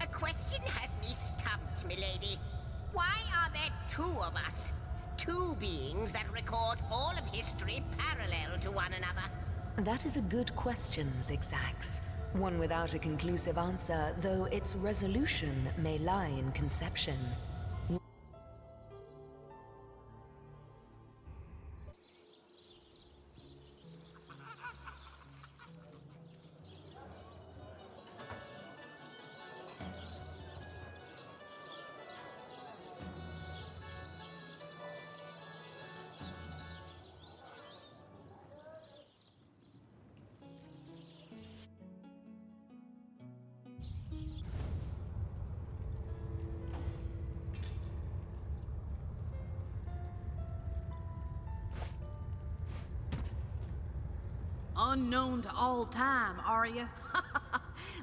A question has me stumped, milady. Why are there two of us? Two beings that record all of history parallel to one another. That is a good question, Zigzags. One without a conclusive answer, though its resolution may lie in conception. Unknown to all time, are you?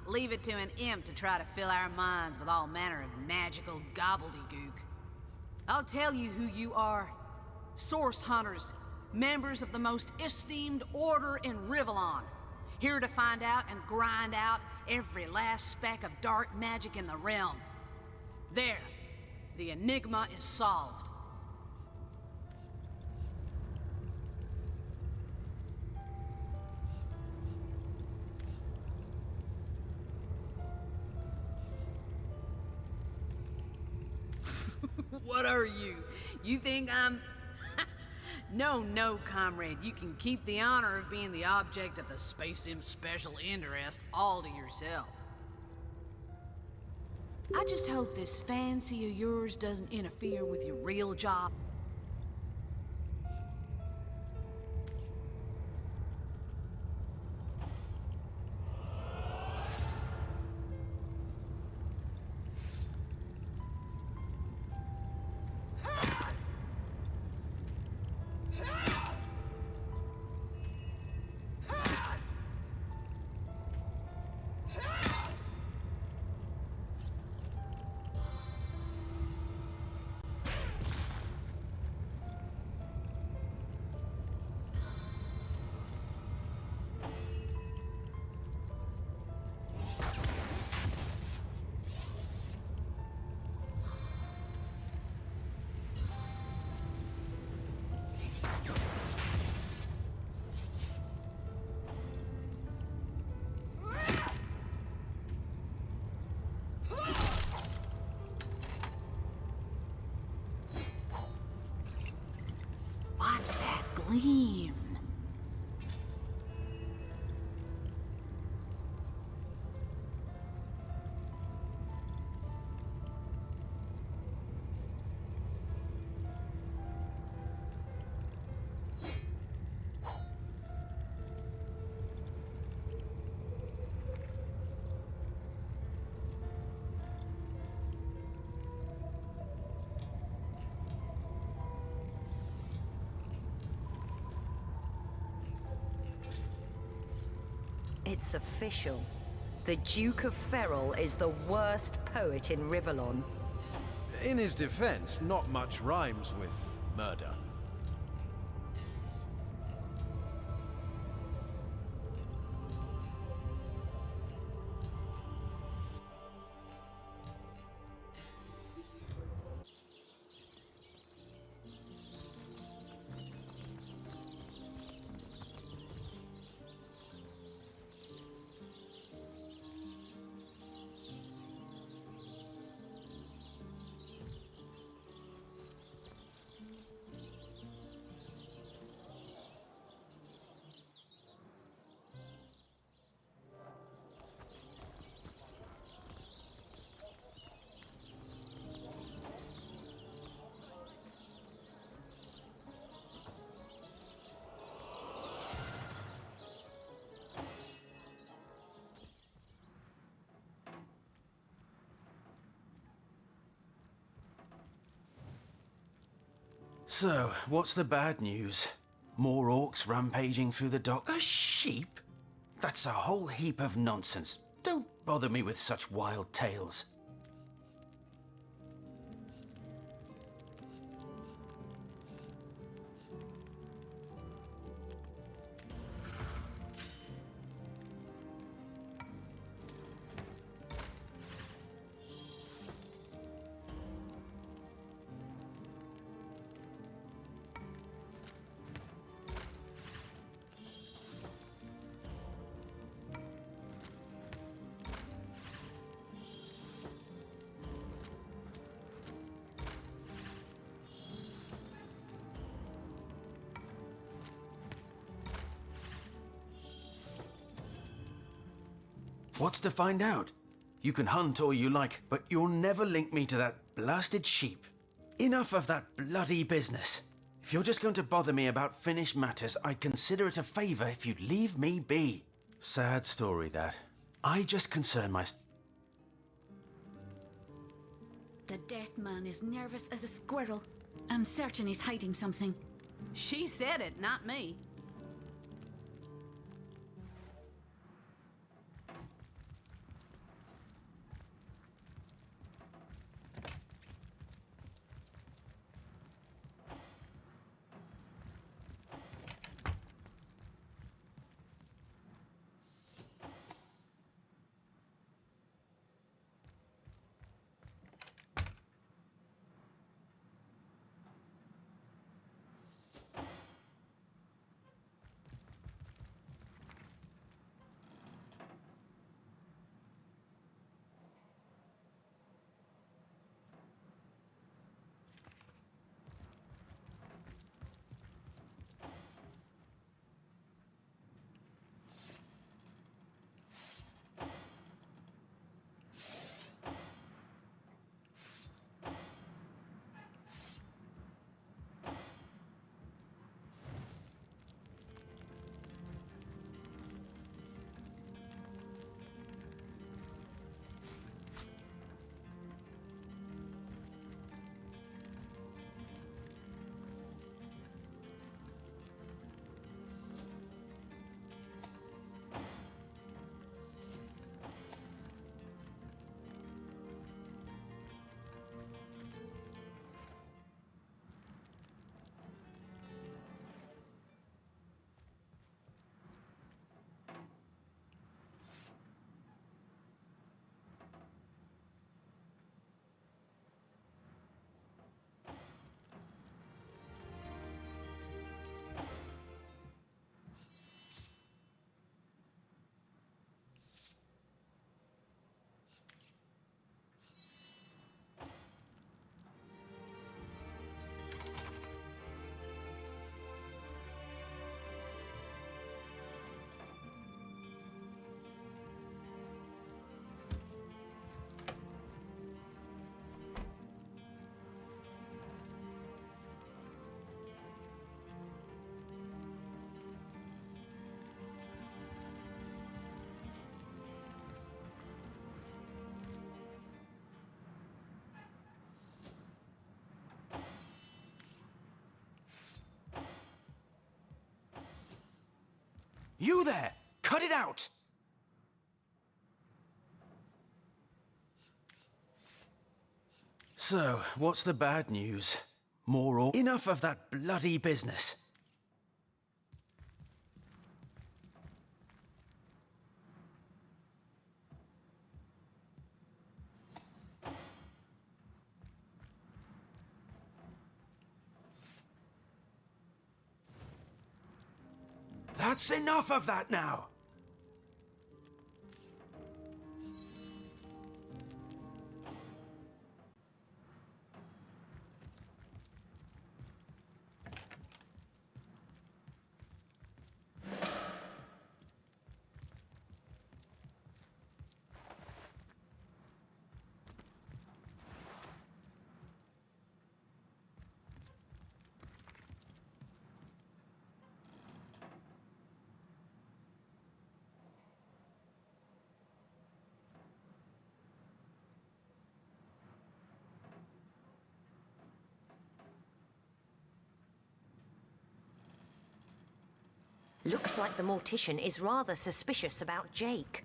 Leave it to an imp to try to fill our minds with all manner of magical gobbledygook. I'll tell you who you are. Source hunters, members of the most esteemed order in Rivellon. Here to find out and grind out every last speck of dark magic in the realm. There, the enigma is solved. What are you? You think I'm... No, comrade. You can keep the honor of being the object of the Space Imp's special interest all to yourself. I just hope this fancy of yours doesn't interfere with your real job. time. It's official. The Duke of Ferrol is the worst poet in Rivellon. In his defense, not much rhymes with murder. So, what's the bad news? More orcs rampaging through the dock? A sheep? That's a whole heap of nonsense. Don't bother me with such wild tales. What's to find out? You can hunt all you like, but you'll never link me to that blasted sheep. Enough of that bloody business. If you're just going to bother me about finished matters, I'd consider it a favor if you'd leave me be. Sad story, that. I just concern myself. The dead man is nervous as a squirrel. I'm certain he's hiding something. She said it, not me. You there! Cut it out! So, what's the bad news? More or... Enough of that bloody business. That's enough of that now! Looks like the mortician is rather suspicious about Jake.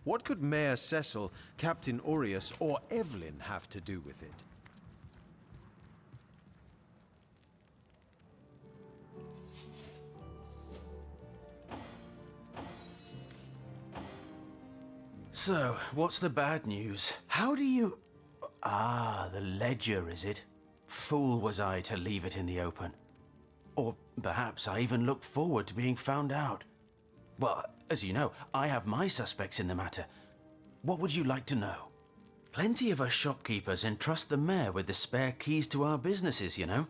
What could Mayor Cecil, Captain Aureus, or Evelyn have to do with it? So, what's the bad news? How do you... Ah, the ledger, is it? Fool was I to leave it in the open. Or perhaps I even looked forward to being found out. Well, as you know, I have my suspects in the matter. What would you like to know? Plenty of us shopkeepers entrust the mayor with the spare keys to our businesses, you know?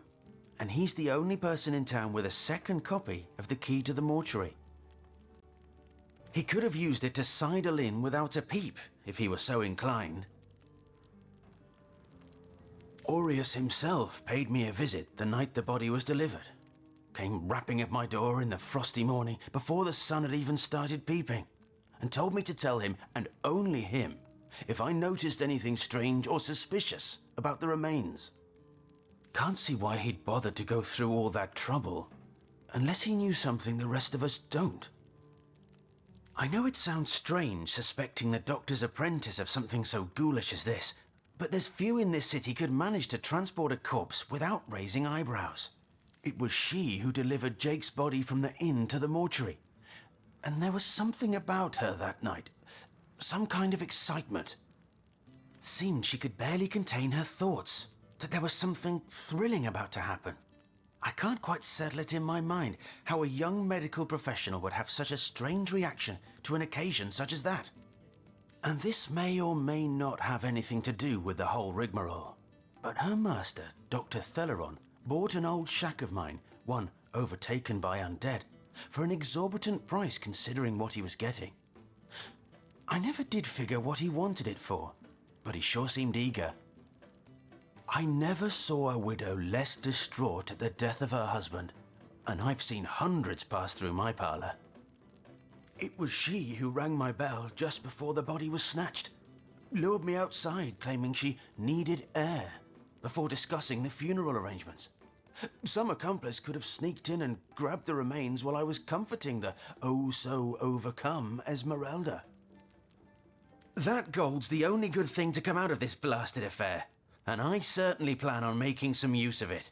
And he's the only person in town with a second copy of the key to the mortuary. He could have used it to sidle in without a peep, if he were so inclined. Aureus himself paid me a visit the night the body was delivered. Came rapping at my door in the frosty morning before the sun had even started peeping, and told me to tell him, and only him, if I noticed anything strange or suspicious about the remains. Can't see why he'd bothered to go through all that trouble, unless he knew something the rest of us don't. I know it sounds strange suspecting the doctor's apprentice of something so ghoulish as this, but there's few in this city could manage to transport a corpse without raising eyebrows. It was she who delivered Jake's body from the inn to the mortuary. And there was something about her that night. Some kind of excitement. Seemed she could barely contain her thoughts. That there was something thrilling about to happen. I can't quite settle it in my mind how a young medical professional would have such a strange reaction to an occasion such as that. And this may or may not have anything to do with the whole rigmarole. But her master, Dr. Theleron, bought an old shack of mine, one overtaken by undead, for an exorbitant price considering what he was getting. I never did figure what he wanted it for, but he sure seemed eager. I never saw a widow less distraught at the death of her husband, and I've seen hundreds pass through my parlor. It was she who rang my bell just before the body was snatched, lured me outside claiming she needed air, before discussing the funeral arrangements. Some accomplice could have sneaked in and grabbed the remains while I was comforting the oh-so-overcome Esmeralda. That gold's the only good thing to come out of this blasted affair, and I certainly plan on making some use of it.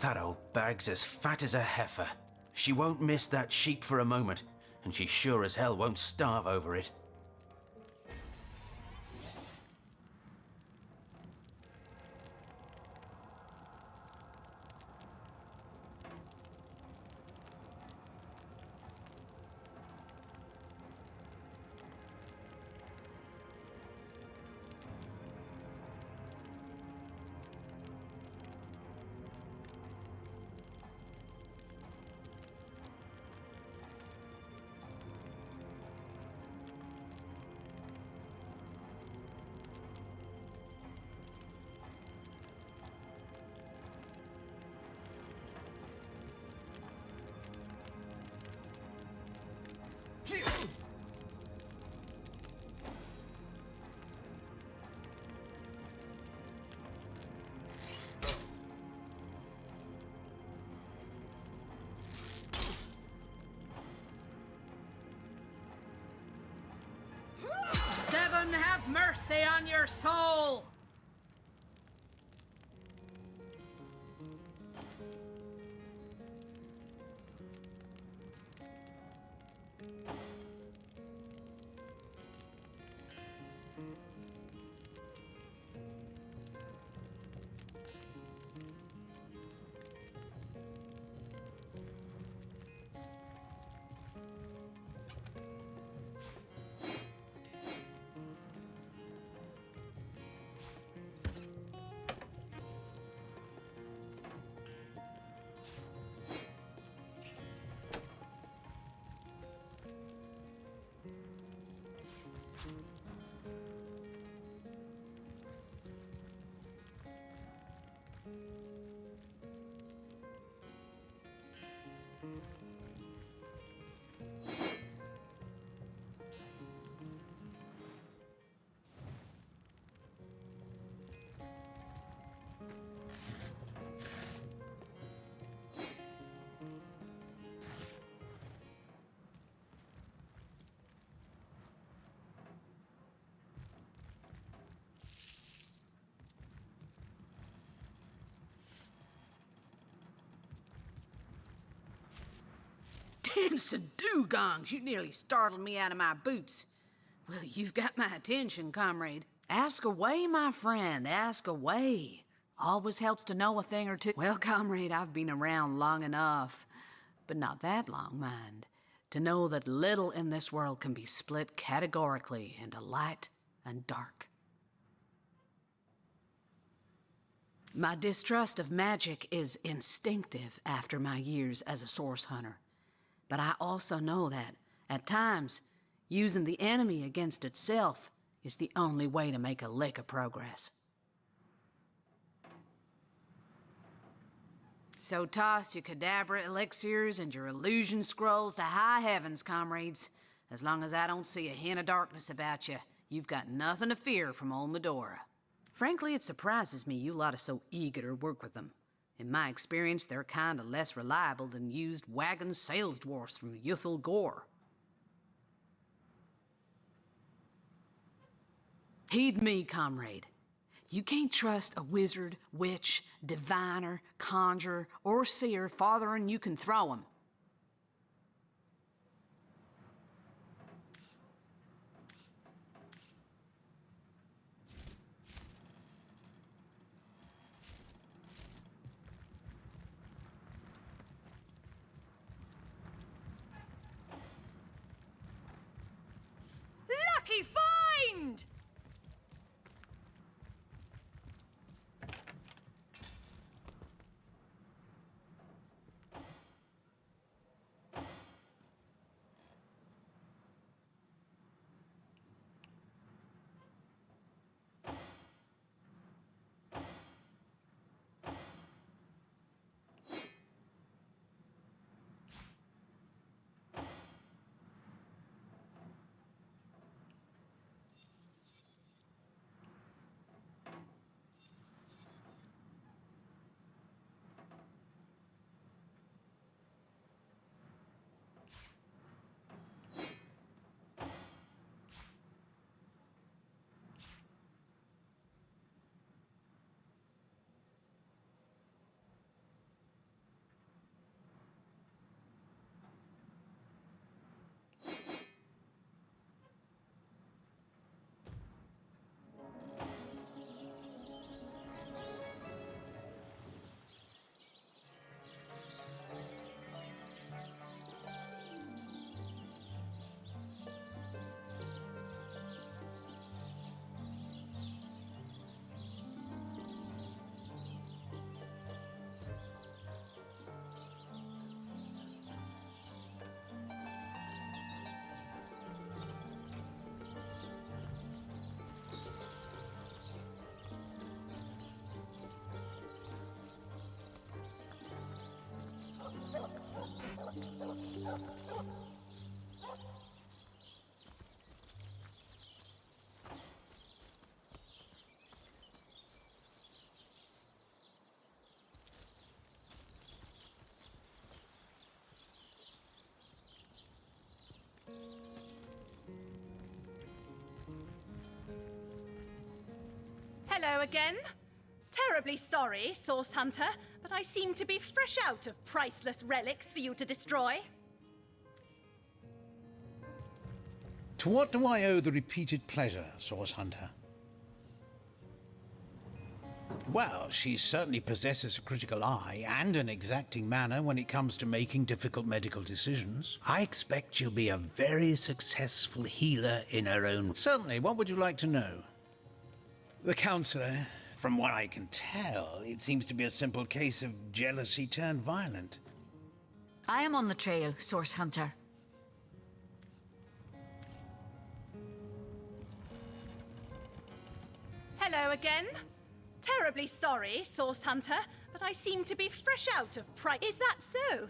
That old bag's as fat as a heifer. She won't miss that sheep for a moment, and she sure as hell won't starve over it. have mercy on your soul! Dancing dugongs, you nearly startled me out of my boots. Well, you've got my attention, comrade. Ask away, my friend, ask away. Always helps to know a thing or two. Well, comrade, I've been around long enough, but not that long, mind, to know that little in this world can be split categorically into light and dark. My distrust of magic is instinctive after my years as a source hunter. But I also know that, at times, using the enemy against itself is the only way to make a lick of progress. So toss your cadabra elixirs and your illusion scrolls to high heavens, comrades. As long as I don't see a hint of darkness about you, you've got nothing to fear from old Medora. Frankly, it surprises me you lot are so eager to work with them. In my experience, they're kinda less reliable than used wagon sales dwarfs from Yuthel Gore. Heed me, comrade. You can't trust a wizard, witch, diviner, conjurer, or seer farther than you can throw 'em. Lucky find! Hello again. Terribly sorry, Source Hunter, but I seem to be fresh out of priceless relics for you to destroy. To what do I owe the repeated pleasure, Source Hunter? Well, she certainly possesses a critical eye and an exacting manner when it comes to making difficult medical decisions. I expect she'll be a very successful healer in her own... Certainly, what would you like to know? The Counselor, from what I can tell, it seems to be a simple case of jealousy turned violent. I am on the trail, Source Hunter. Hello again. Terribly sorry, Source Hunter, but I seem to be fresh out of Is that so?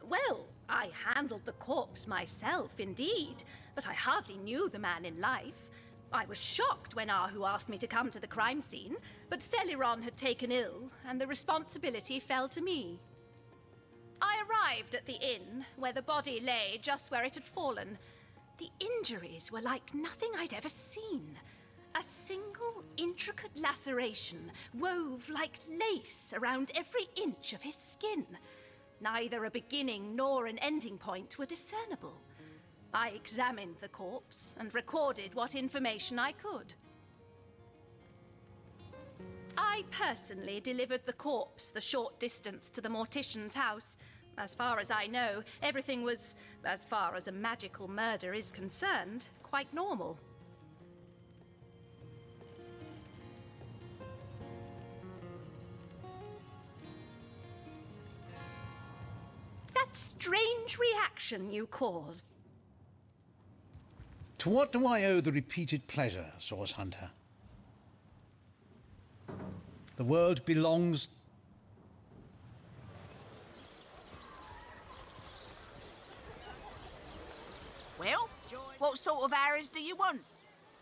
Well, I handled the corpse myself, indeed, but I hardly knew the man in life. I was shocked when Arhu asked me to come to the crime scene, but Theliron had taken ill, and the responsibility fell to me. I arrived at the inn, where the body lay just where it had fallen. The injuries were like nothing I'd ever seen. A single intricate laceration wove like lace around every inch of his skin. Neither a beginning nor an ending point were discernible. I examined the corpse and recorded what information I could. I personally delivered the corpse the short distance to the mortician's house. As far as I know, everything was, as far as a magical murder is concerned, quite normal. That strange reaction you caused. To what do I owe the repeated pleasure, Source Hunter? The world belongs... Well, what sort of arrows do you want?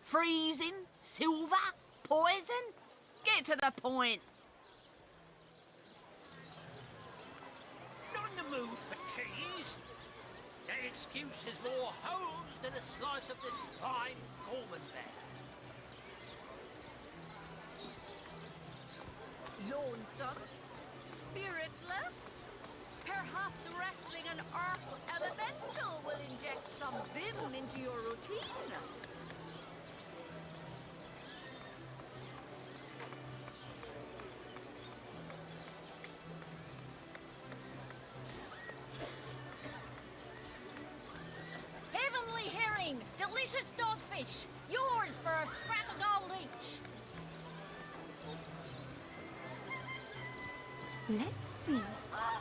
Freezing? Silver? Poison? Get to the point. Not in the mood for cheese. That excuse is more holes than a slice of this fine Gorman bear. Lonesome? Spiritless? Perhaps wrestling an Arhu elemental will inject some vim into your routine. Heavenly herring! Delicious dogfish! Yours for a scrap of gold each! Let's see.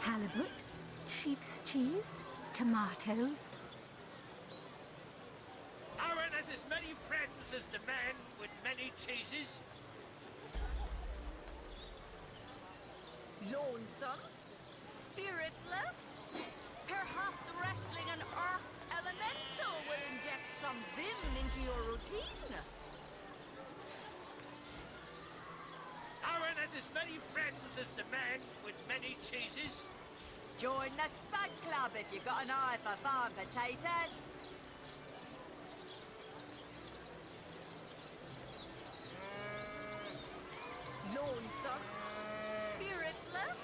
Halibut, sheep's cheese, tomatoes. Aaron has as many friends as the man with many cheeses. Lonesome? Spiritless? Perhaps wrestling an Arhu elemental will inject some vim into your routine. Aaron has as many friends as the man with many cheeses. Join the Spud Club if you've got an eye for farm potatoes. Lonesome? Spiritless?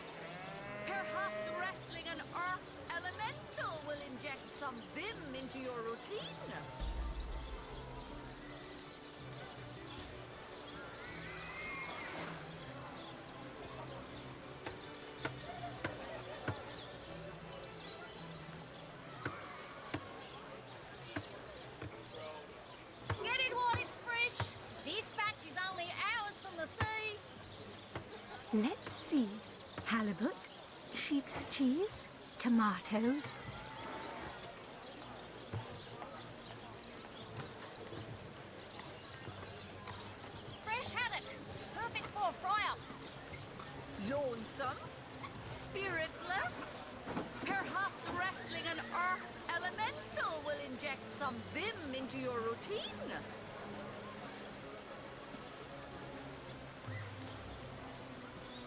Perhaps wrestling an Arhu elemental will inject some vim into your routine. Get it while it's fresh. This batch is only hours from the sea. Let's see. Halibut, sheep's cheese, tomatoes. Fresh haddock. Perfect for a fry-up. Lonesome? Spiritless? Perhaps wrestling an Arhu elemental will inject some vim into your routine.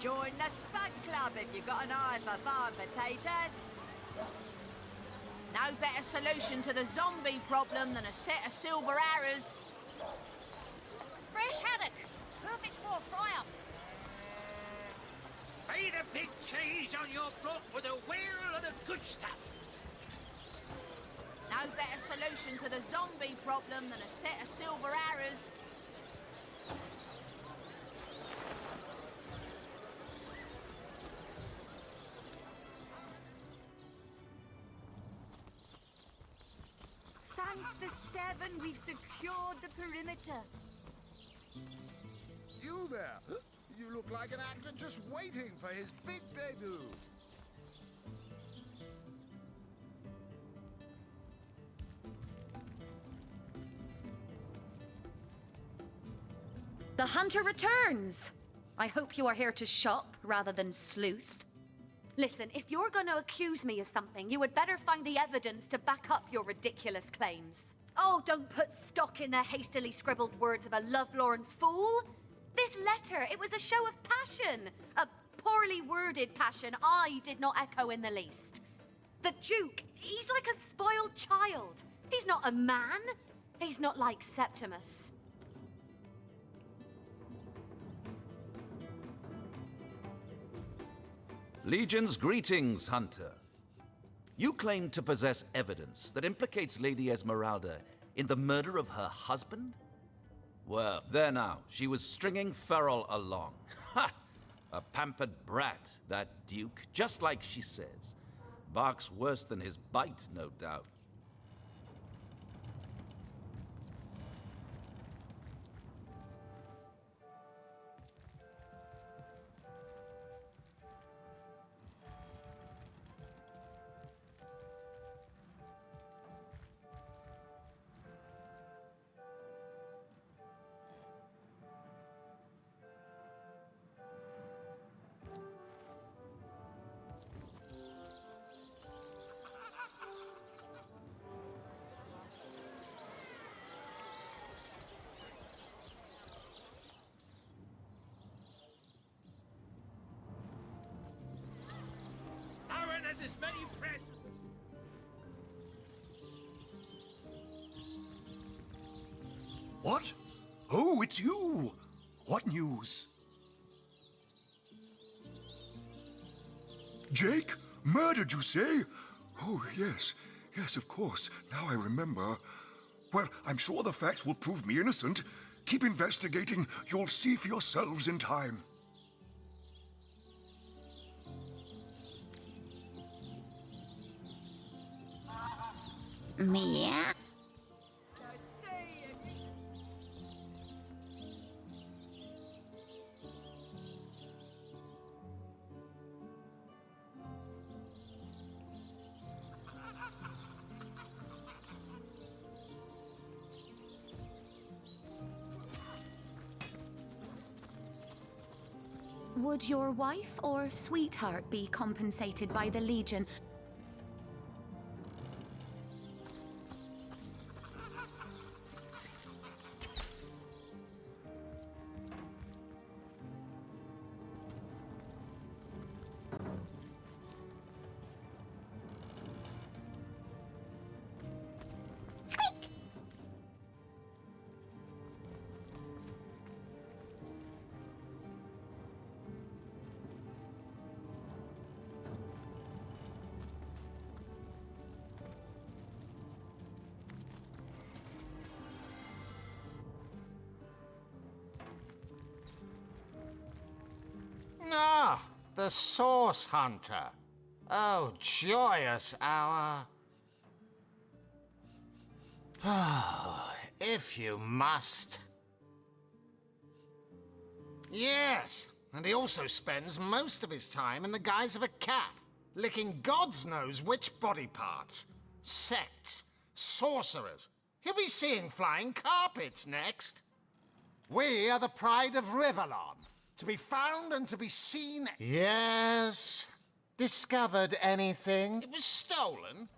Join the Spud Club if you've got an eye for farm potatoes. No better solution to the zombie problem than a set of silver arrows. Fresh haddock. perfect for a fryer. Be the big cheese on your block with a wheel of the good stuff. No better solution to the zombie problem than a set of silver arrows. Thank the seven, we've secured the perimeter. You there? You look like an actor just waiting for his big debut. The hunter returns! I hope you are here to shop rather than sleuth. Listen, if you're going to accuse me of something, you would better find the evidence to back up your ridiculous claims. Oh, don't put stock in the hastily scribbled words of a lovelorn fool. This letter, it was a show of passion. A poorly worded passion I did not echo in the least. The Duke, he's like a spoiled child. He's not a man. He's not like Septimus. Legion's greetings, Hunter. You claim to possess evidence that implicates Lady Esmeralda in the murder of her husband? Well, there now, she was stringing Ferrell along. Ha! A pampered brat, that Duke, just like she says. Barks worse than his bite, no doubt. Has as many friends. What? Oh, it's you! What news? Jake? Murdered, you say? Oh, yes. Yes, of course. Now I remember. Well, I'm sure the facts will prove me innocent. Keep investigating. You'll see for yourselves in time. Mia? Would your wife or sweetheart be compensated by the Legion? Ah, the Source Hunter. Oh, joyous hour. Oh, if you must. Yes, and he also spends most of his time in the guise of a cat, licking God's knows which body parts. Sects, sorcerers. He'll be seeing flying carpets next. We are the pride of Rivellon. To be found and to be seen. Yes. Discovered anything? It was stolen?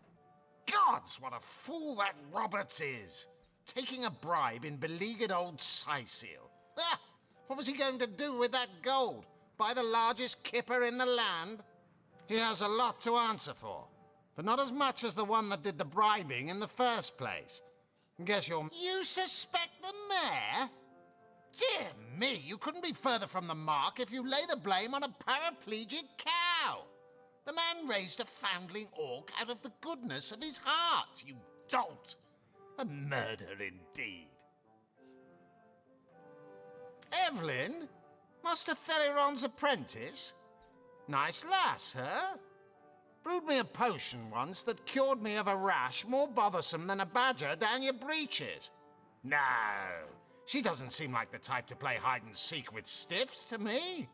Gods, what a fool that Roberts is. Taking a bribe in beleaguered old Cyseal. Ah, what was he going to do with that gold? Buy the largest kipper in the land? He has a lot to answer for. But not as much as the one that did the bribing in the first place. Guess you're... You suspect the mayor? Dear me, you couldn't be further from the mark if you lay the blame on a paraplegic cow. The man raised a foundling orc out of the goodness of his heart, you dolt. A murder indeed. Evelyn? Master Theliron's apprentice? Nice lass, huh? Brewed me a potion once that cured me of a rash more bothersome than a badger down your breeches. No, she doesn't seem like the type to play hide-and-seek with stiffs to me.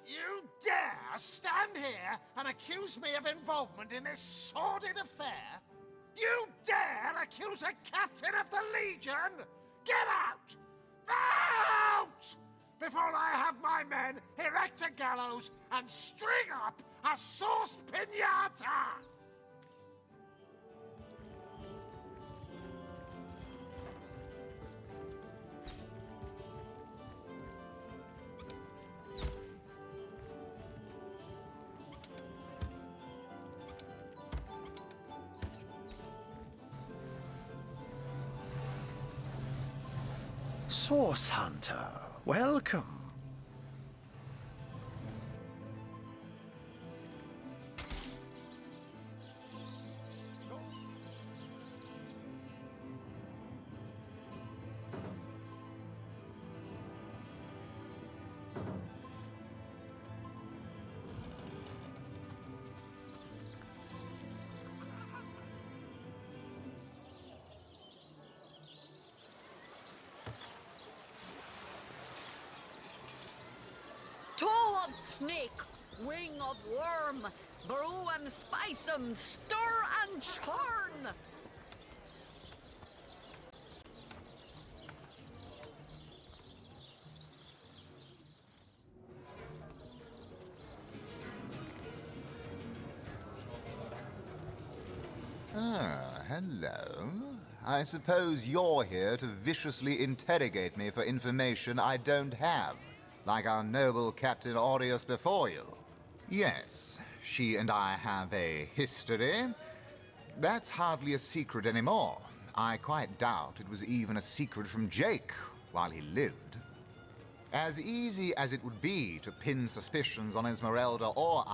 You dare stand here and accuse me of involvement in this sordid affair? You dare accuse a captain of the Legion? Get out! Out! Before I have my men erect a gallows and string up a sauce pinata! Source Hunter, welcome. Toe of snake, wing of worm, brew and spice 'em, stir and churn. Ah, hello. I suppose you're here to viciously interrogate me for information I don't have, like our noble Captain Aureus before you. Yes, she and I have a history. That's hardly a secret anymore. I quite doubt it was even a secret from Jake while he lived. As easy as it would be to pin suspicions on Esmeralda or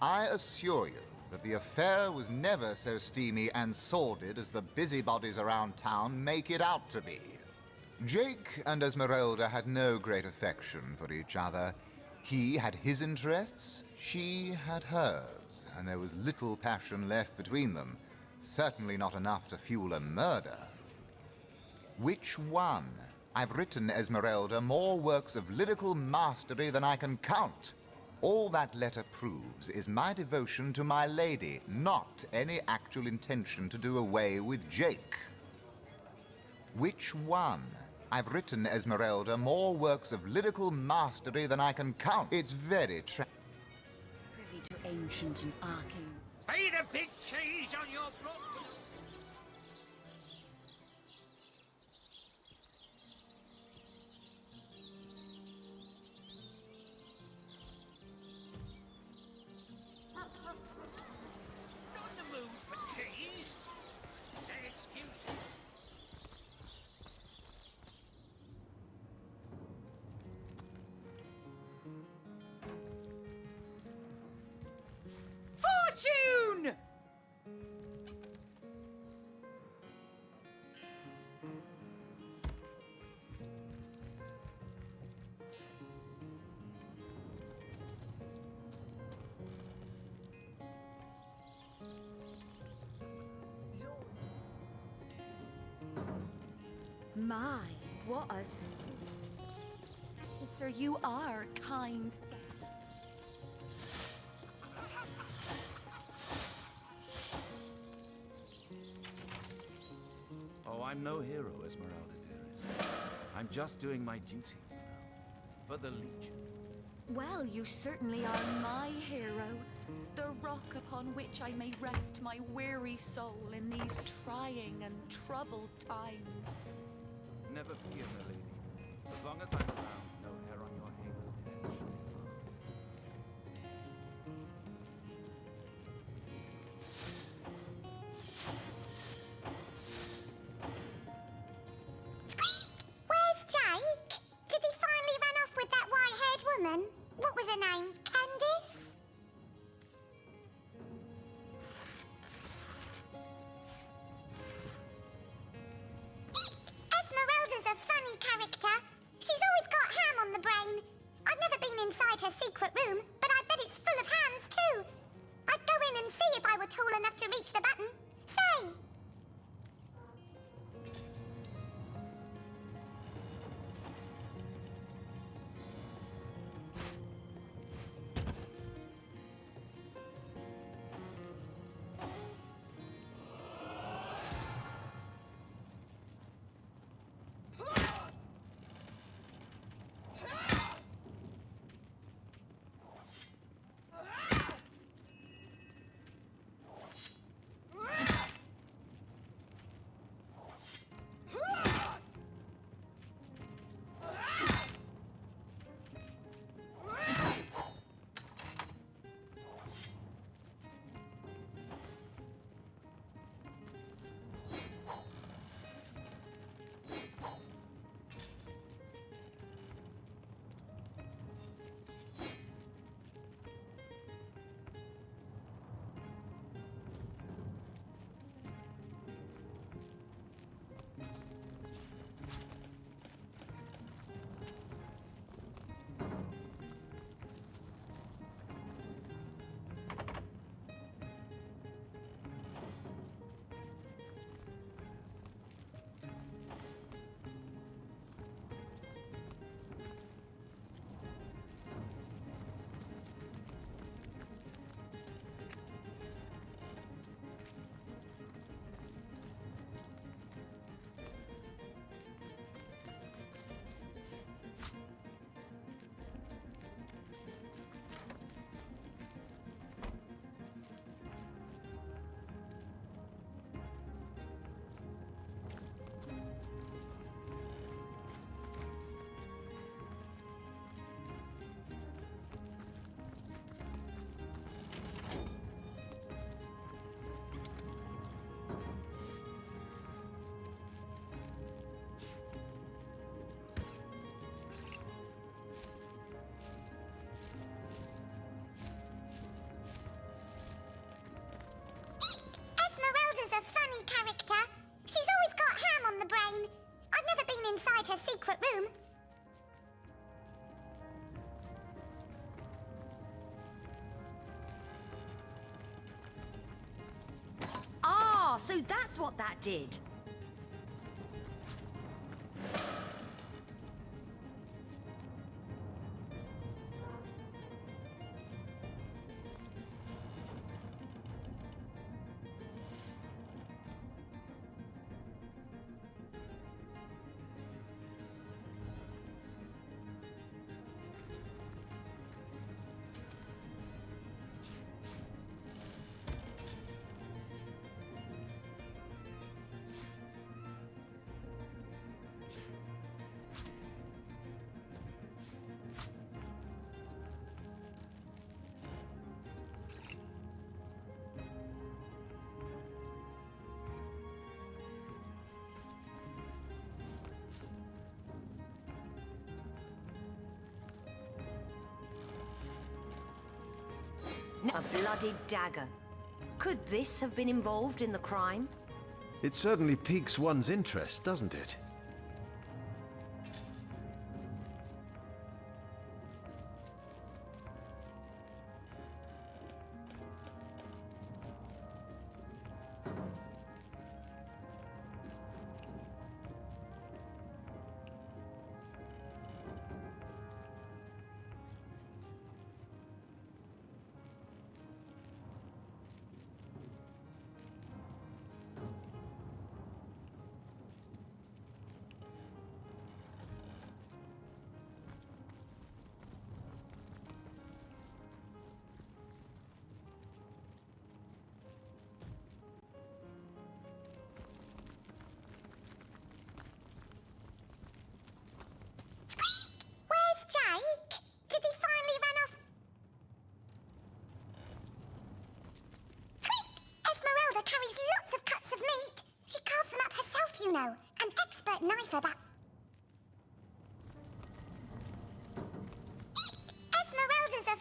I assure you that the affair was never so steamy and sordid as the busybodies around town make it out to be. Jake and Esmeralda had no great affection for each other. He had his interests, she had hers, and there was little passion left between them, certainly not enough to fuel a murder. Which one? I've written Esmeralda more works of lyrical mastery than I can count. All that letter proves is my devotion to my lady, not any actual intention to do away with Jake. Which one? I've written Esmeralda more works of lyrical mastery than I can count. It's very Privy to ancient and arcane. Pay the big cheese on your block. Not in the mood for cheese. No excuses. Fortune! My, what a... Sister, you are kind. Oh, I'm no hero, Esmeralda, dearest. I'm just doing my duty, you know, for the Legion. Well, you certainly are my hero. The rock upon which I may rest my weary soul in these trying and troubled times. Never fear, my lady. As long as I'm around, no hair on your halo head shall Where's Jake? name, Candice? Esmeralda's a funny character. She's always got ham on the brain. I've never been inside her secret room, but I bet it's full of hams too. I'd go in and see if I were tall enough to reach the button. Say! Character. She's always got ham on the brain. I've never been inside her secret room. Ah, so that's what that did. A bloodied dagger. Could this have been involved in the crime? It certainly piques one's interest, doesn't it? Jake? Did he finally run off? Squeak! Esmeralda carries lots of cuts of meat. She carves them up herself, you know. An expert knifer, that. Esmeralda's a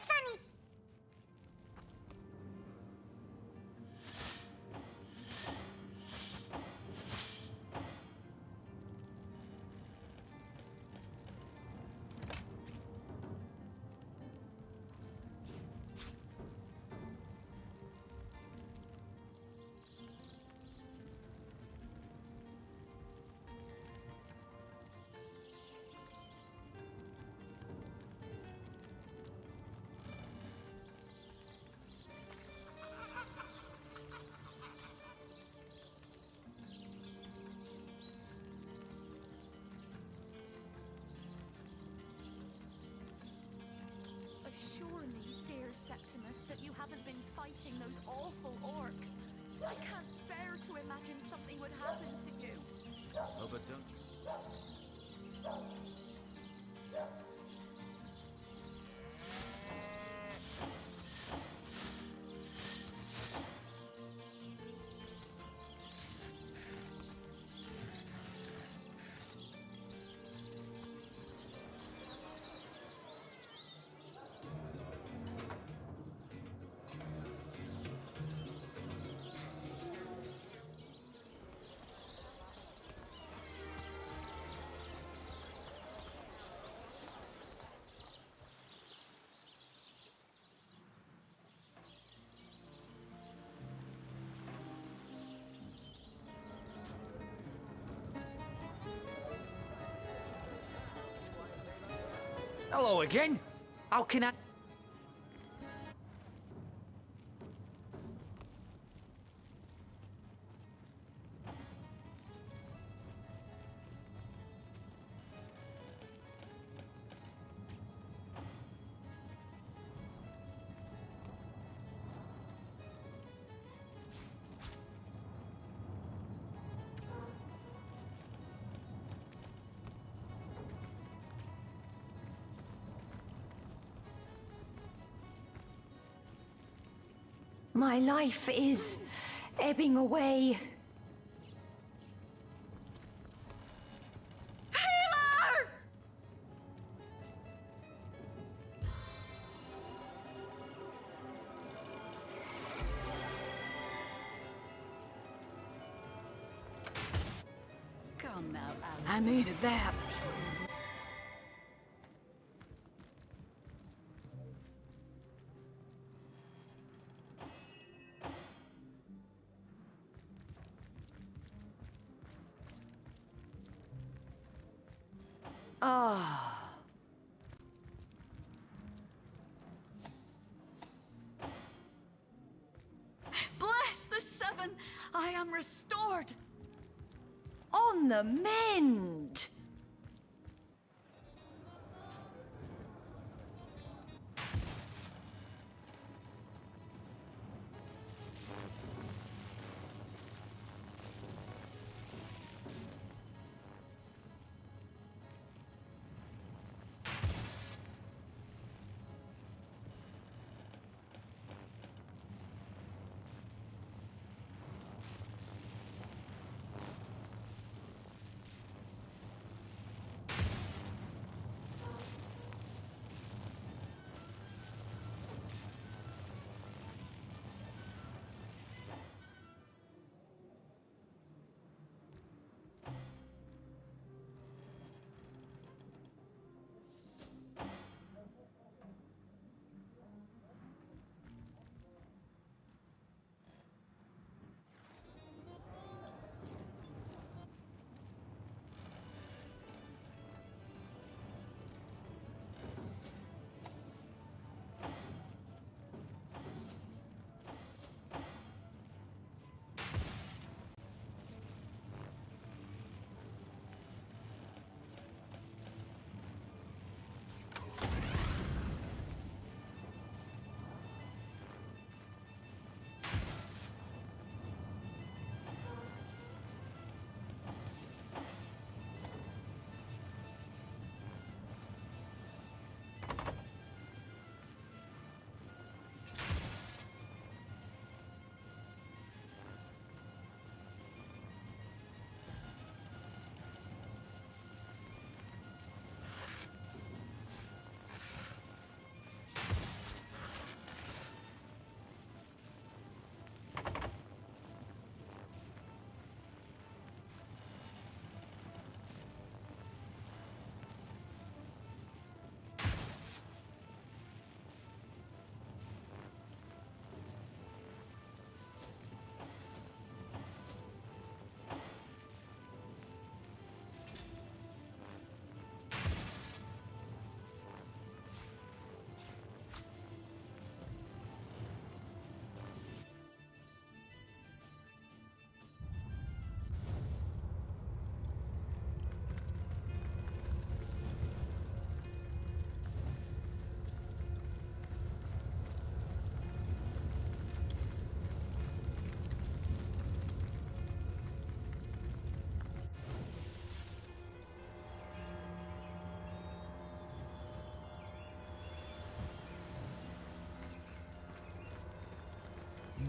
fighting those awful orcs. I can't bear to imagine something would happen to you. Oh, but don't... Hello again. How can I... My life is ebbing away. Healer! Come now, Alice. I needed that. Ah. Bless the seven! I am restored! On the mend!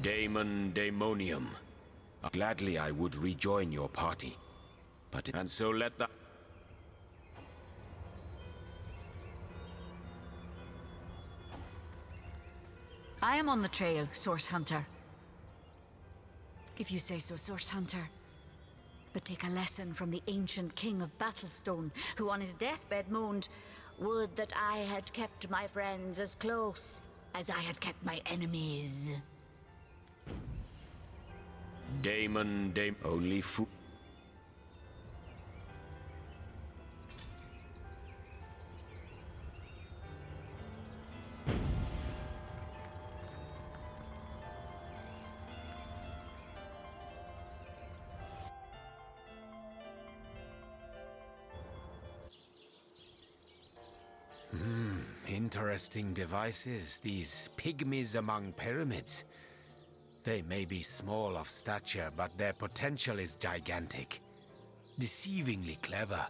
Daemonium. Gladly I would rejoin your party. And so let the... I am on the trail, Source Hunter. If you say so, Source Hunter. But take a lesson from the ancient king of Battlestone, who on his deathbed moaned, "Would that I had kept my friends as close as I had kept my enemies." Only fool... Interesting devices, these pygmies among pyramids. They may be small of stature, but their potential is gigantic. Deceivingly clever.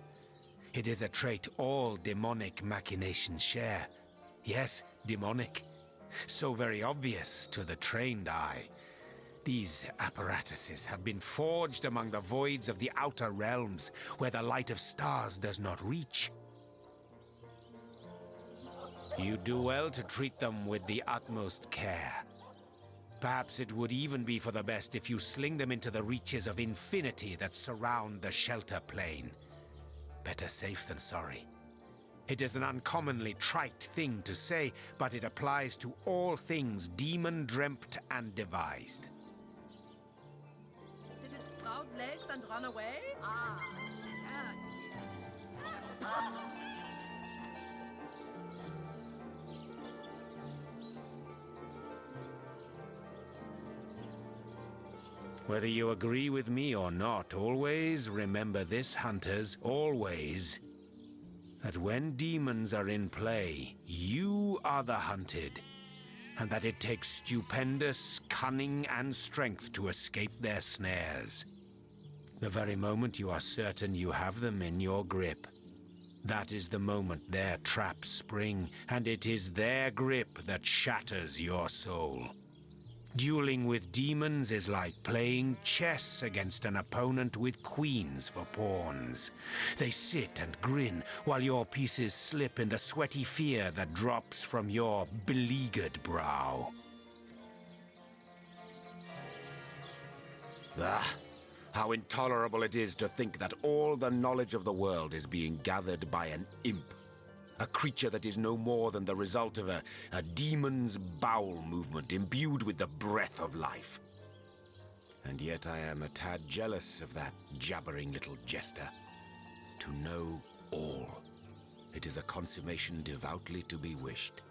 It is a trait all demonic machinations share. Yes, demonic. So very obvious to the trained eye. These apparatuses have been forged among the voids of the outer realms, where the light of stars does not reach. You do well to treat them with the utmost care. Perhaps it would even be for the best if you sling them into the reaches of infinity that surround the shelter plane. Better safe than sorry. It is an uncommonly trite thing to say, but it applies to all things demon-dreamt and devised. Did it sprout legs and run away? Ah, that yes. Whether you agree with me or not, always remember this, hunters, always, that when demons are in play, you are the hunted, and that it takes stupendous cunning and strength to escape their snares. The very moment you are certain you have them in your grip, that is the moment their traps spring, and it is their grip that shatters your soul. Dueling with demons is like playing chess against an opponent with queens for pawns. They sit and grin while your pieces slip in the sweaty fear that drops from your beleaguered brow. Ah, how intolerable it is to think that all the knowledge of the world is being gathered by an imp. A creature that is no more than the result of a demon's bowel movement imbued with the breath of life. And yet I am a tad jealous of that jabbering little jester. To know all. It is a consummation devoutly to be wished.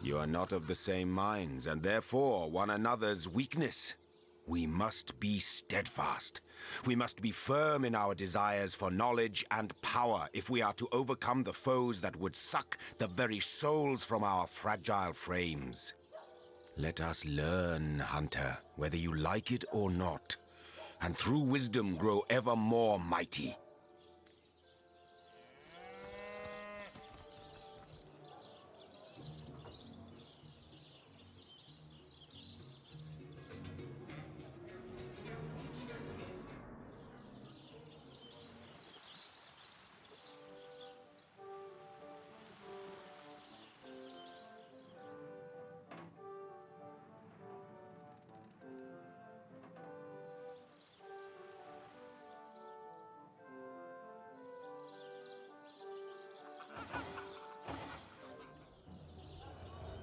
You are not of the same minds, and therefore one another's weakness. We must be steadfast. We must be firm in our desires for knowledge and power if we are to overcome the foes that would suck the very souls from our fragile frames. Let us learn, Hunter, whether you like it or not, and through wisdom grow ever more mighty.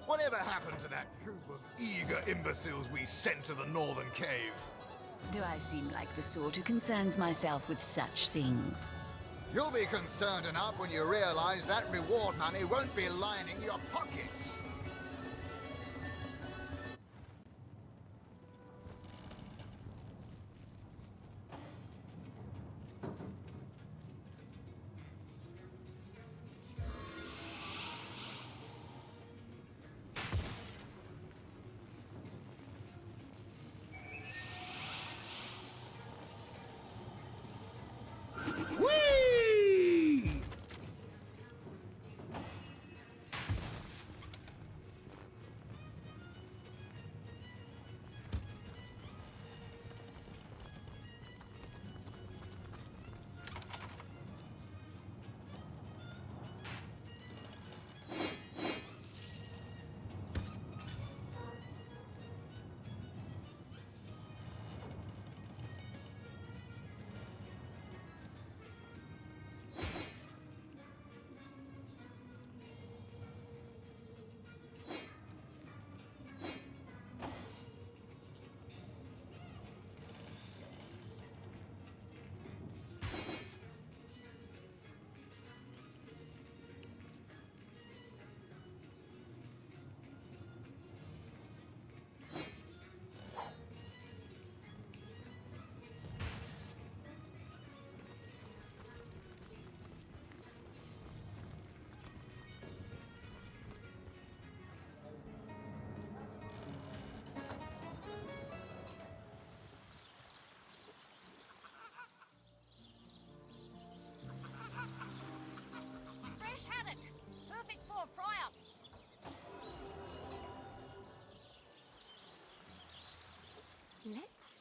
Whatever happened to that troop of eager imbeciles we sent to the northern cave? Do I seem like the sort who concerns myself with such things? You'll be concerned enough when you realize that reward money won't be lining your pockets.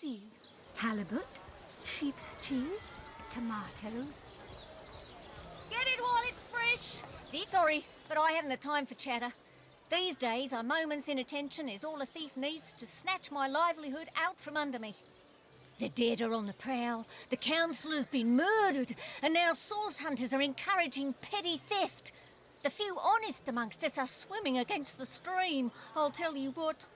see. Halibut, sheep's cheese, tomatoes. Get it while it's fresh. Sorry, but I haven't the time for chatter. These days, a moment's inattention is all a thief needs to snatch my livelihood out from under me. The dead are on the prowl, the council has been murdered, and now source hunters are encouraging petty theft. The few honest amongst us are swimming against the stream, I'll tell you what.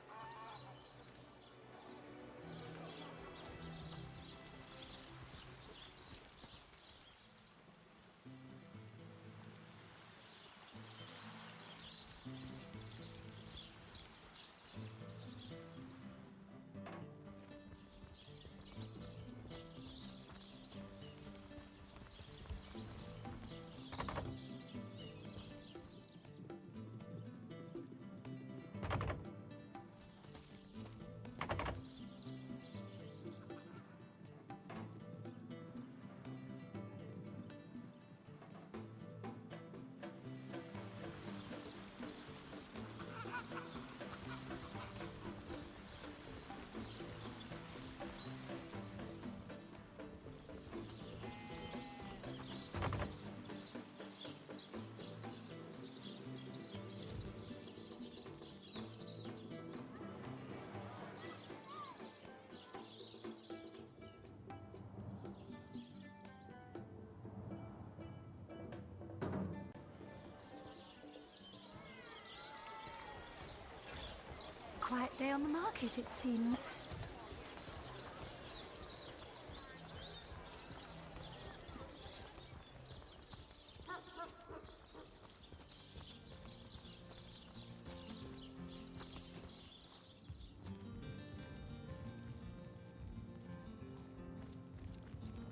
Quiet day on the market, it seems.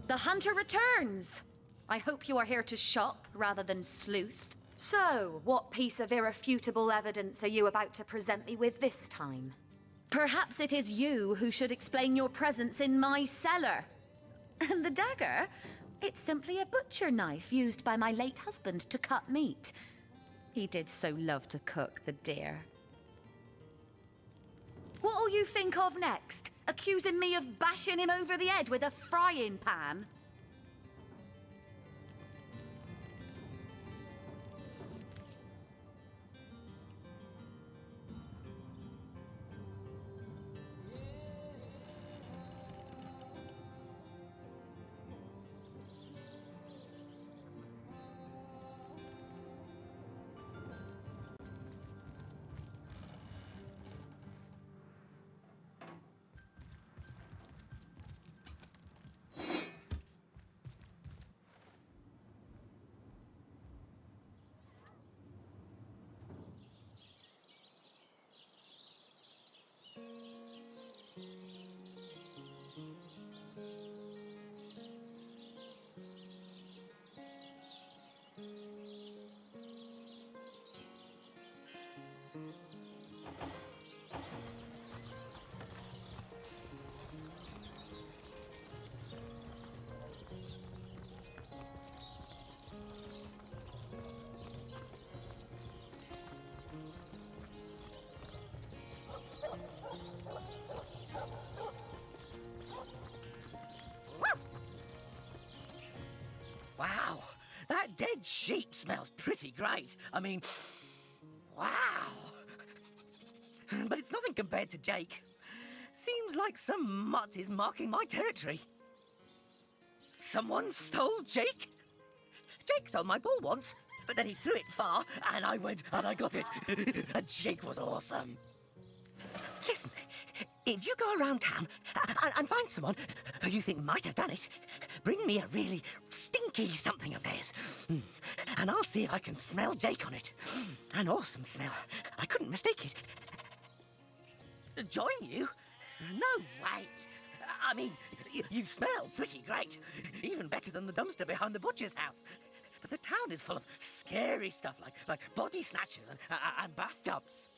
The hunter returns! I hope you are here to shop rather than sleuth. So, what piece of irrefutable evidence are you about to present me with this time? Perhaps it is you who should explain your presence in my cellar. And the dagger? It's simply a butcher knife used by my late husband to cut meat. He did so love to cook, the dear. What'll you think of next? Accusing me of bashing him over the head with a frying pan? Wow, that dead sheep smells pretty great. I mean, wow. But it's nothing compared to Jake. Seems like some mutt is marking my territory. Someone stole Jake? Jake stole my ball once, but then he threw it far, and I went and I got it. And Jake was awesome. Listen, if you go around town and find someone who you think might have done it, bring me a really stinky something of theirs. And I'll see if I can smell Jake on it. An awesome smell. I couldn't mistake it. Join you? No way. I mean, you smell pretty great. Even better than the dumpster behind the butcher's house. But the town is full of scary stuff like body snatchers and bathtubs.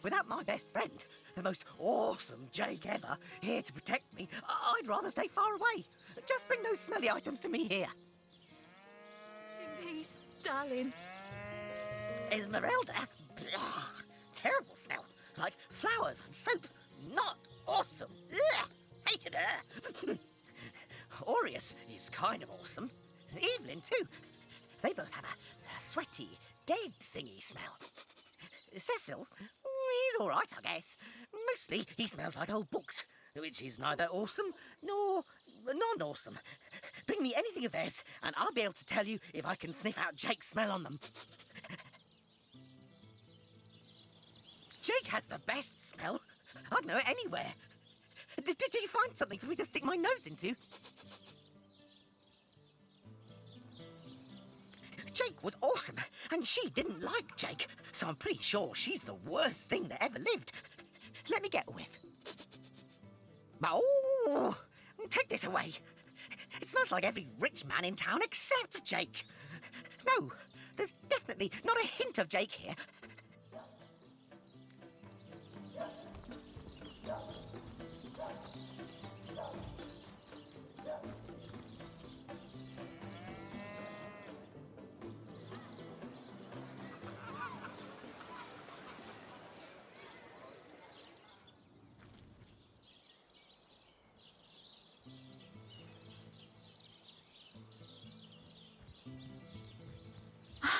Without my best friend, the most awesome Jake ever, here to protect me, I'd rather stay far away. Just bring those smelly items to me here. In peace, darling. Esmeralda? Ugh, terrible smell. Like flowers and soap. Not awesome. Ugh, hated her. Aureus is kind of awesome. Evelyn, too. They both have a sweaty, dead thingy smell. Cecil, he's all right, I guess. Mostly he smells like old books, which is neither awesome nor non-awesome. Bring me anything of theirs, and I'll be able to tell you if I can sniff out Jake's smell on them. Jake has the best smell. I'd know it anywhere. Did you find something for me to stick my nose into? Jake was awesome, and she didn't like Jake, so I'm pretty sure she's the worst thing that ever lived. Let me get a whiff. Oh, take this away. It smells like every rich man in town except Jake. No, there's definitely not a hint of Jake here.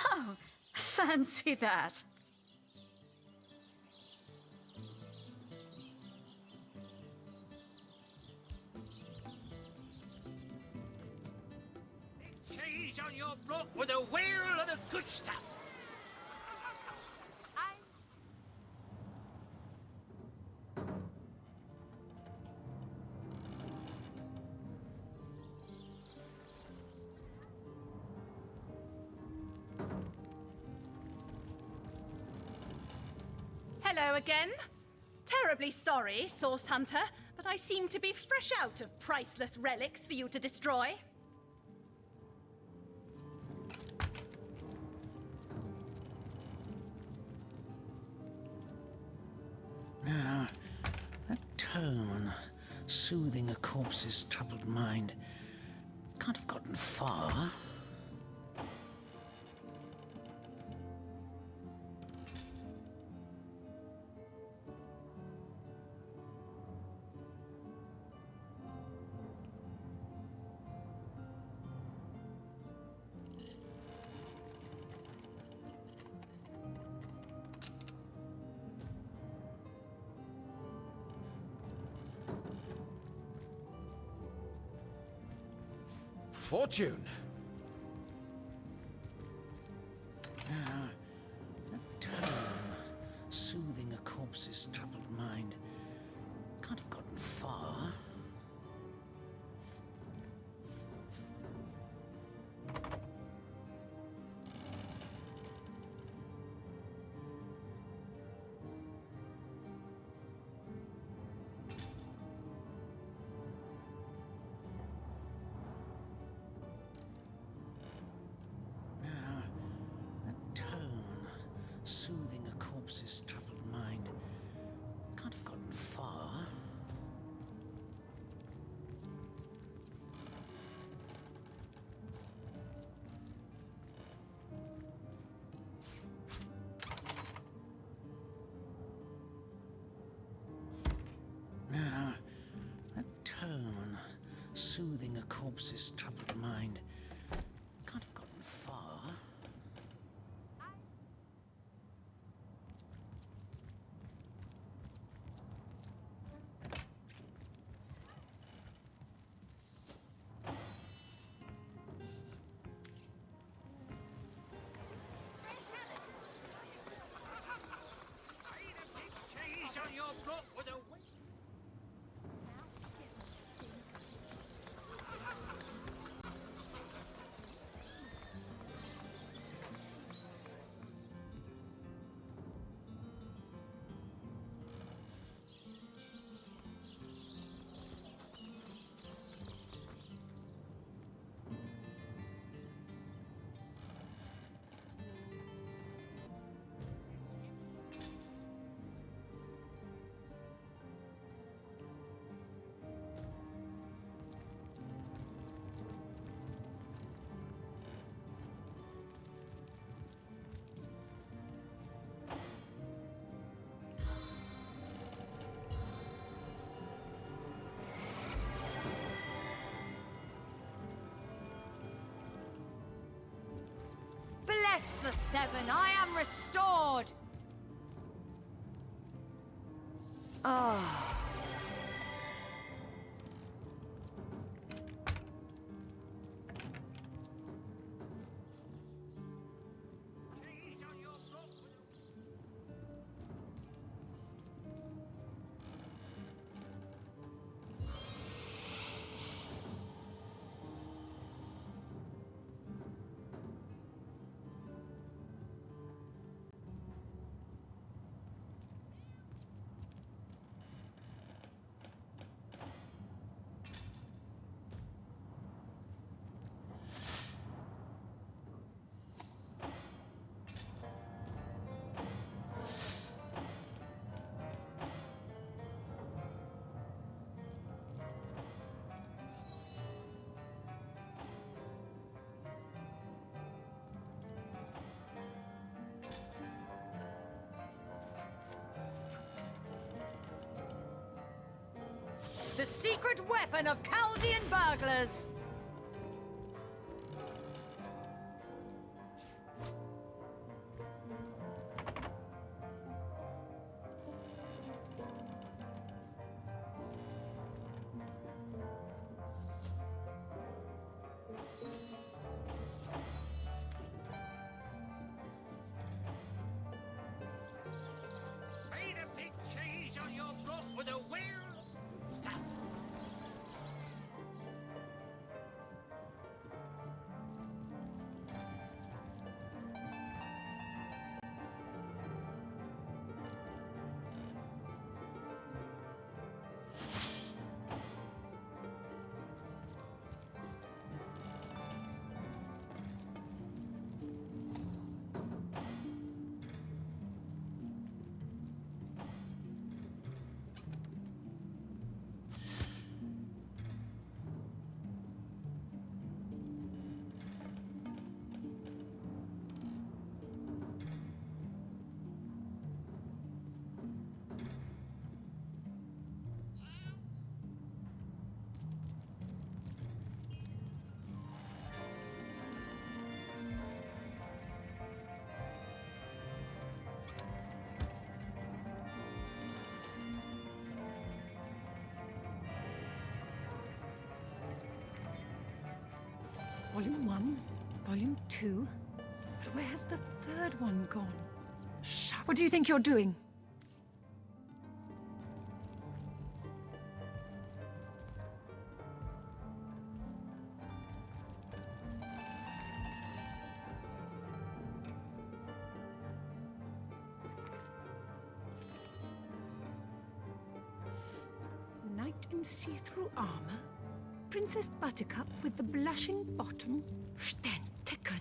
Oh, fancy that. Cheese on your block with a wheel of the good stuff. Hello again. Terribly sorry, Source Hunter, but I seem to be fresh out of priceless relics for you to destroy. Now, that tone, soothing a corpse's troubled mind, can't have gotten far. Fortune! Now, that tone, soothing a corpse's troubled mind, can't have gotten far. Soothing a corpse's troubled mind. Can't have gotten far. Now, that tone, soothing a corpse's troubled mind. Can't have gotten far. the 7. I am restored. Ah. The secret weapon of Chaldean burglars! Made a big change on your block with a will. Stuff. Volume 1, Volume 2. But where's the third one gone? Shut. What do you think you're doing? Knight in see-through armor? Princess Buttercup with the blushing bottom? Sternticken.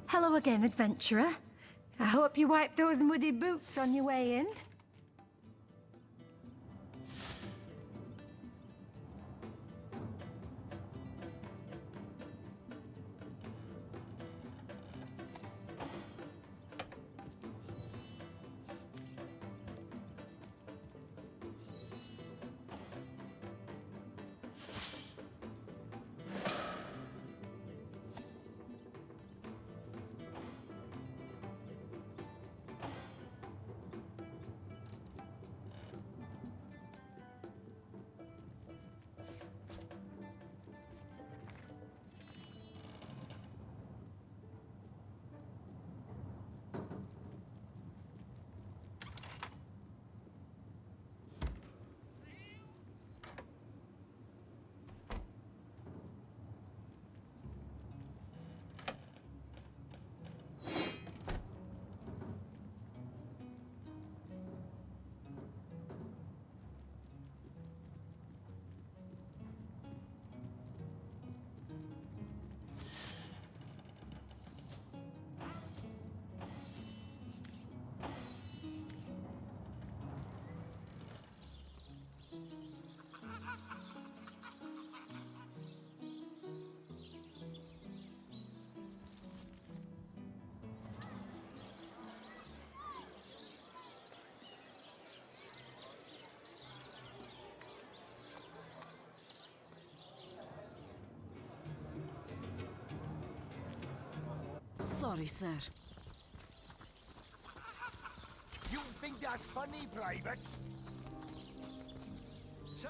Hello again, adventurer. I hope you wiped those muddy boots on your way in. Sorry, sir. You think that's funny, Private? Sir.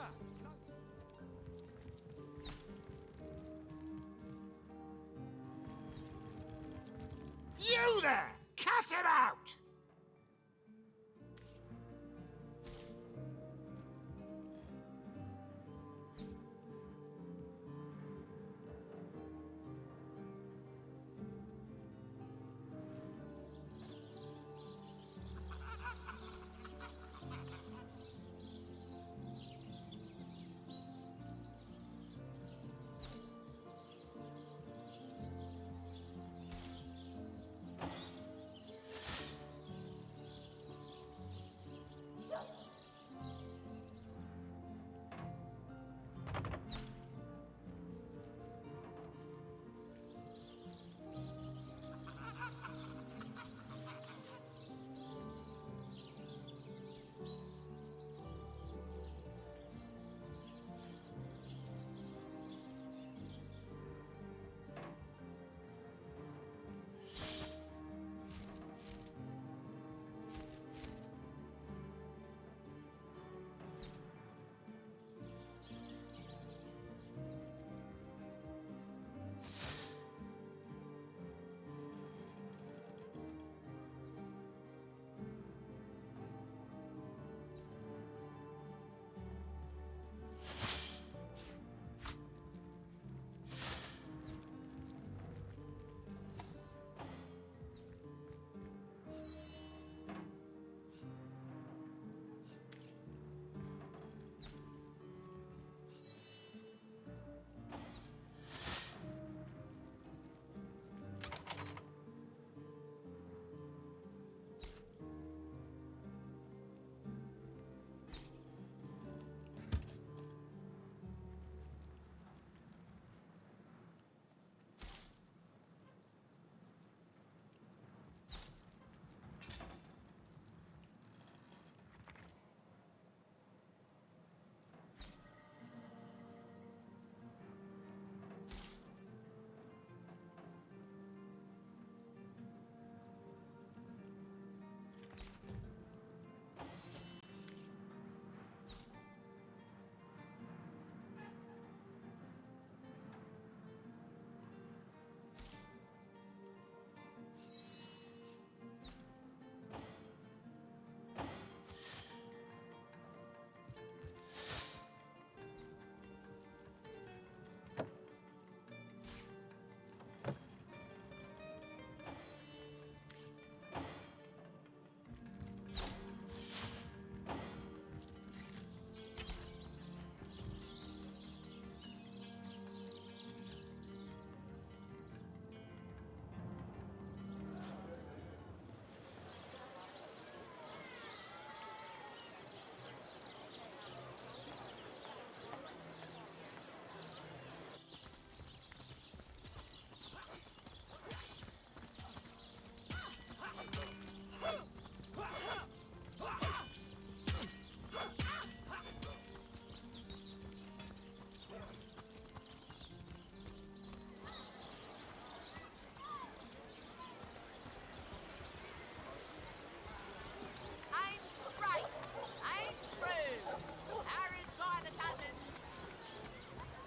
You there! Cut it out!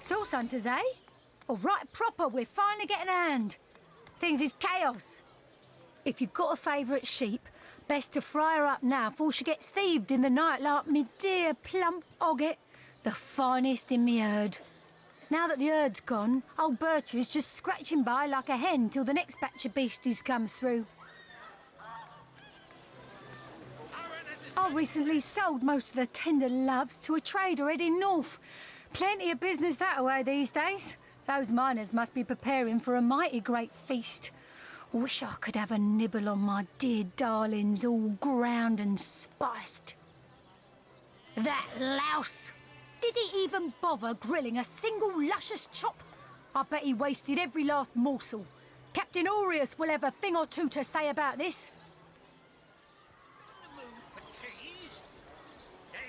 Source hunters, eh? All right, proper, we're finally getting a hand. Things is chaos. If you've got a favourite sheep, best to fry her up now before she gets thieved in the night like me dear plump Ogget, the finest in me herd. Now that the herd's gone, old Bertie's just scratching by like a hen till the next batch of beasties comes through. I recently sold most of the tender loves to a trader heading north. Plenty of business that way these days. Those miners must be preparing for a mighty great feast. Wish I could have a nibble on my dear darlings, all ground and spiced. That louse! Did he even bother grilling a single luscious chop? I bet he wasted every last morsel. Captain Aureus will have a thing or two to say about this. For cheese?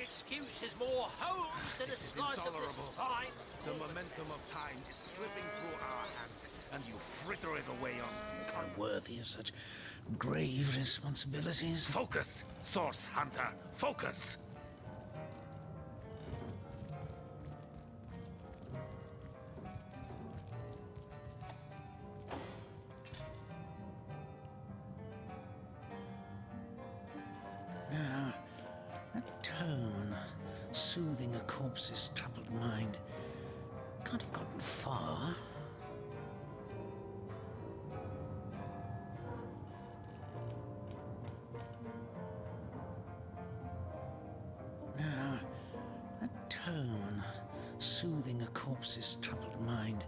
It's excuse is more holes than a This is slice of the intolerable. spine. The momentum of time is slipping through our hands, and you fritter it away on... Worthy of such grave responsibilities. Focus, Source Hunter! Focus! Now, that tone, soothing a corpse's troubled mind, can't have gotten far. Now, that tone, soothing a corpse's troubled mind,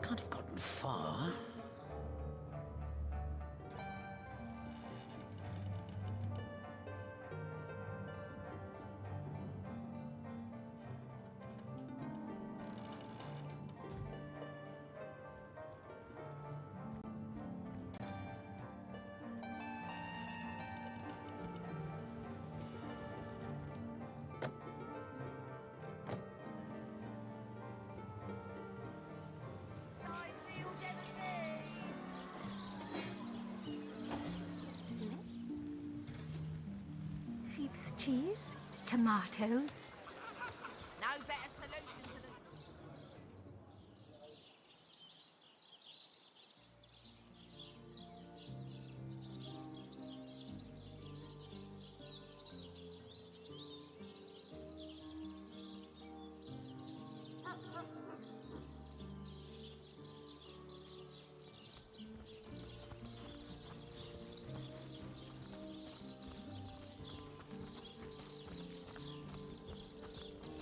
can't have gotten far. Sheep's cheese, tomatoes. No better solution to the...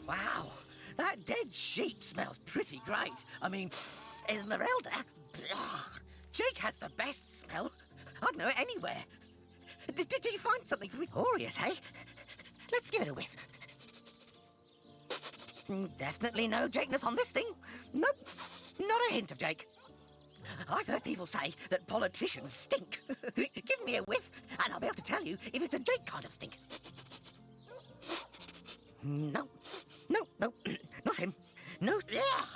Wow, that dead sheep smells pretty great. I mean, Esmeralda, Jake has the best smell. I'd know it anywhere. Did you find something for Aureus, hey? Let's give it a whiff. Definitely no Jakeness on this thing. Nope, not a hint of Jake. I've heard people say that politicians stink. Give me a whiff, and I'll be able to tell you if it's a Jake kind of stink. No, not him. No, ugh.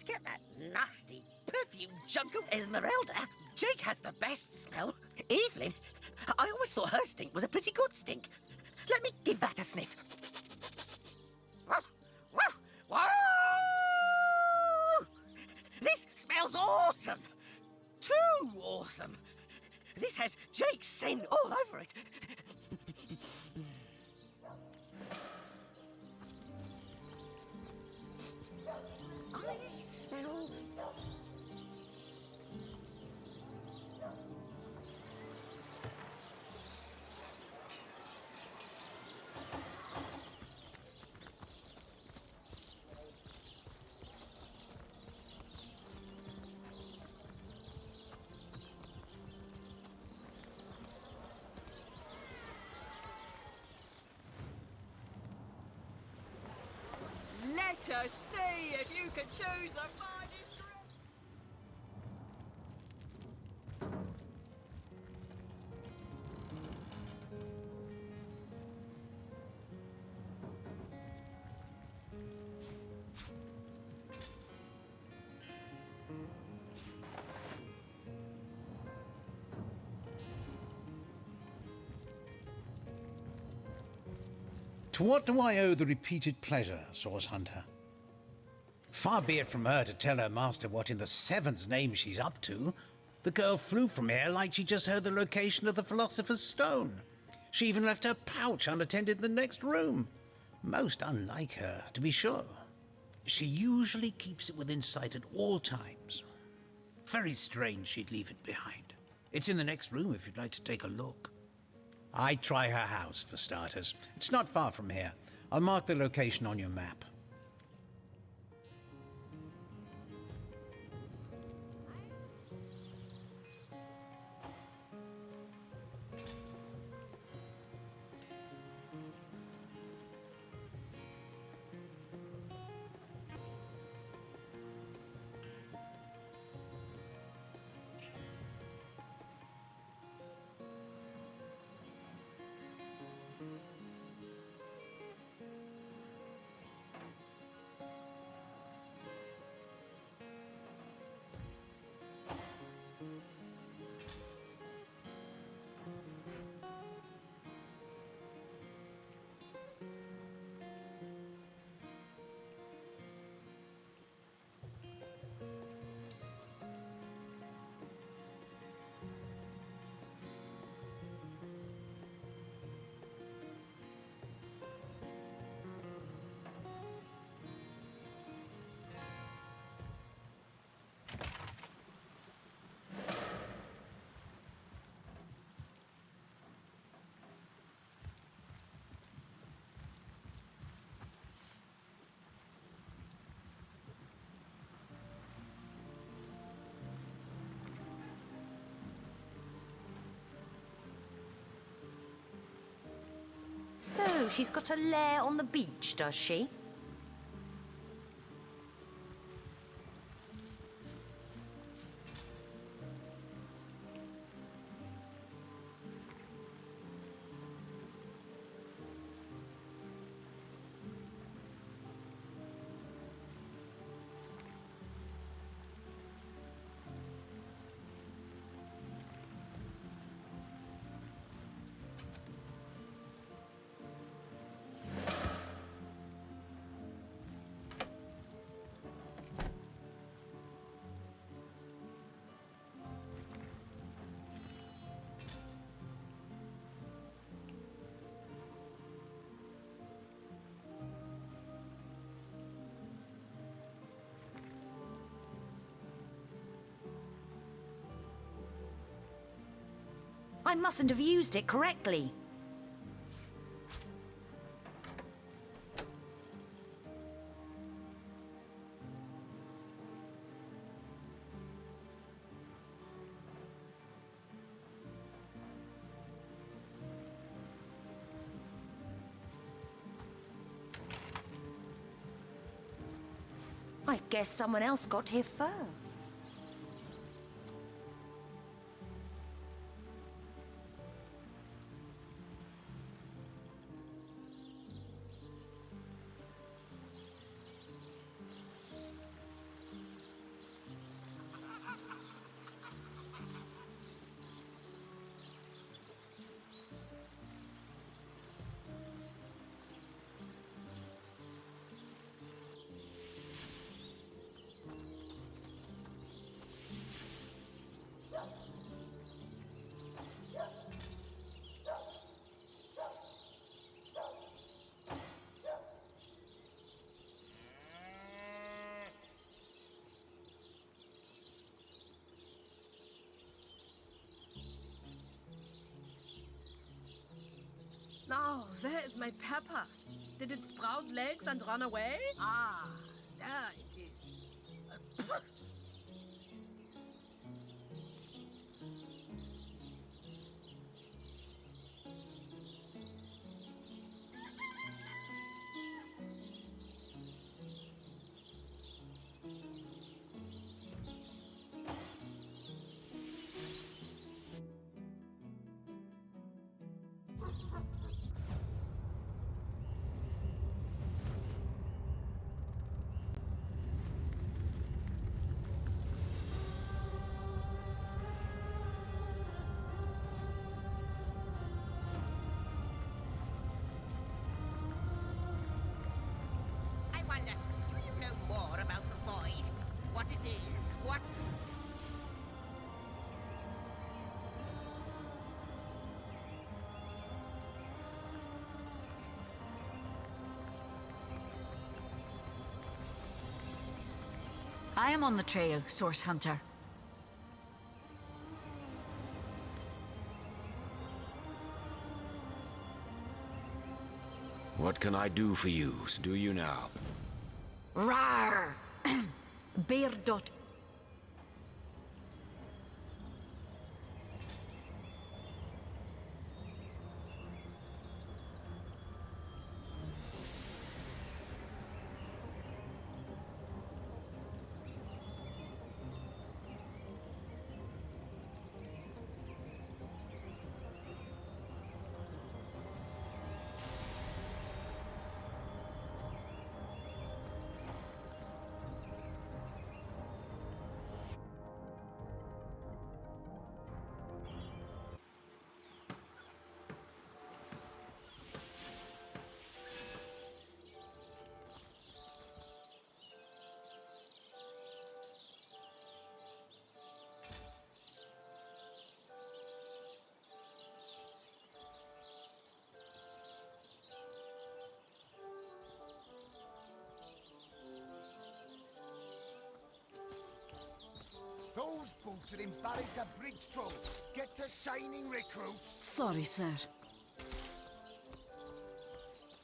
Get that nasty perfume junk of Esmeralda. Jake has the best smell. Evelyn, I always thought her stink was a pretty good stink. Let me give that a sniff. Whoa! This smells awesome. Too awesome. This has Jake's scent all over it. Let us see if you can choose the finest dress. To what do I owe the repeated pleasure, Source Hunter? Far be it from her to tell her master what in the seven's name she's up to. The girl flew from here like she just heard the location of the Philosopher's Stone. She even left her pouch unattended in the next room. Most unlike her, to be sure. She usually keeps it within sight at all times. Very strange she'd leave it behind. It's in the next room if you'd like to take a look. I'd try her house, for starters. It's not far from here. I'll mark the location on your map. So, she's got a lair on the beach, does she? I mustn't have used it correctly. I guess someone else got here first. Now, where is my pepper? Did it sprout legs and run away? Ah, there it is. I am on the trail, Source Hunter. What can I do for you? Do you now? Rawr! Bear dot. Those boots would embarrass a bridge troll. Get to shining recruits. Sorry, sir.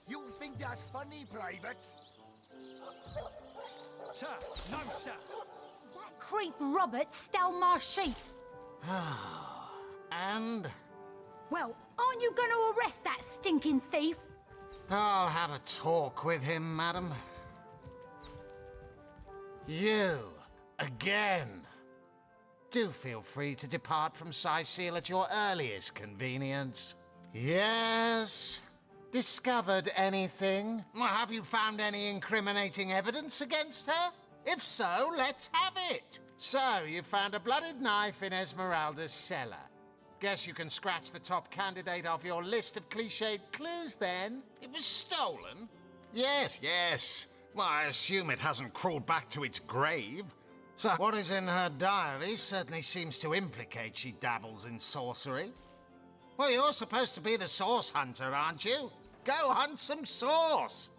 You think that's funny, Private? Sir, no, sir. That creep Robert stole my sheep. And? Well, aren't you going to arrest that stinking thief? I'll have a talk with him, madam. You, again. Do feel free to depart from Cyseal at your earliest convenience. Yes? Discovered anything? Have you found any incriminating evidence against her? If so, let's have it. So, you found a blooded knife in Esmeralda's cellar. Guess you can scratch the top candidate off your list of cliched clues, then. It was stolen? Yes, yes. Well, I assume it hasn't crawled back to its grave. So, what is in her diary certainly seems to implicate she dabbles in sorcery. Well, you're supposed to be the source hunter, aren't you? Go hunt some source!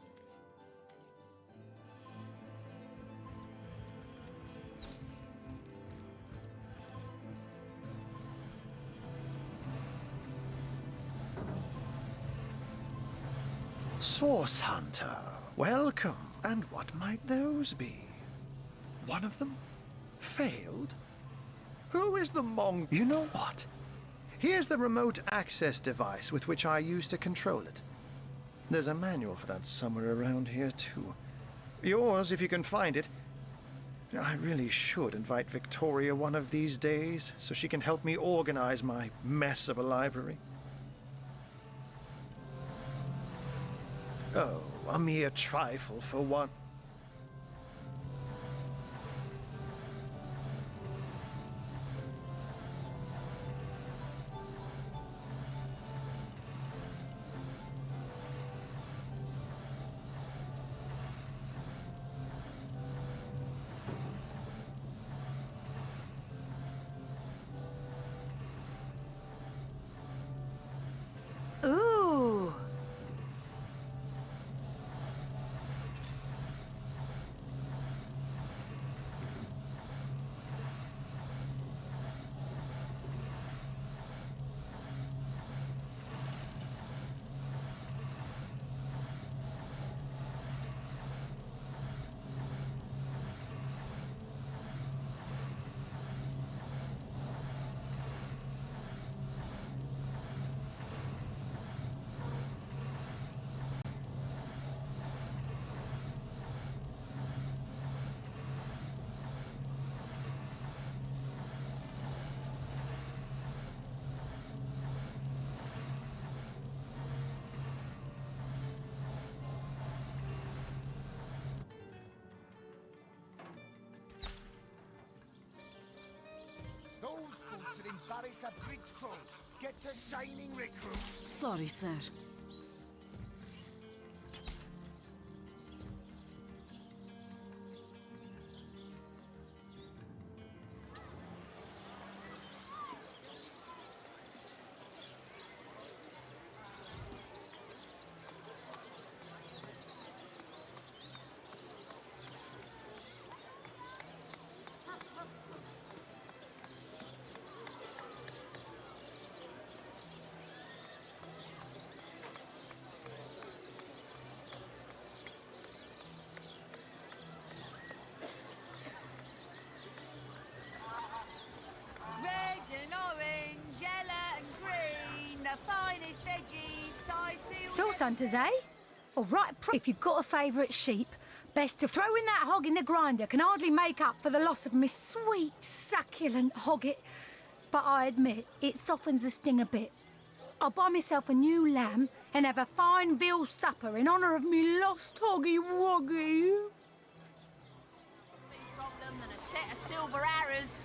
Source Hunter, welcome. And what might those be? One of them failed? Who is the Mong? You know what? Here's the remote access device with which I used to control it. There's a manual for that somewhere around here, too. Yours, if you can find it. I really should invite Victoria one of these days so she can help me organize my mess of a library. Oh, a mere trifle for one. Ooh. Embarrass a bridge crew. Get to shining recruit. Sorry, sir. Source hunters, eh? All right, if you've got a favourite sheep, best to throw in that hog in the grinder can hardly make up for the loss of my sweet, succulent hogget. But I admit, it softens the sting a bit. I'll buy myself a new lamb and have a fine veal supper in honour of me lost hoggy woggy. Problem than a set of silver arrows.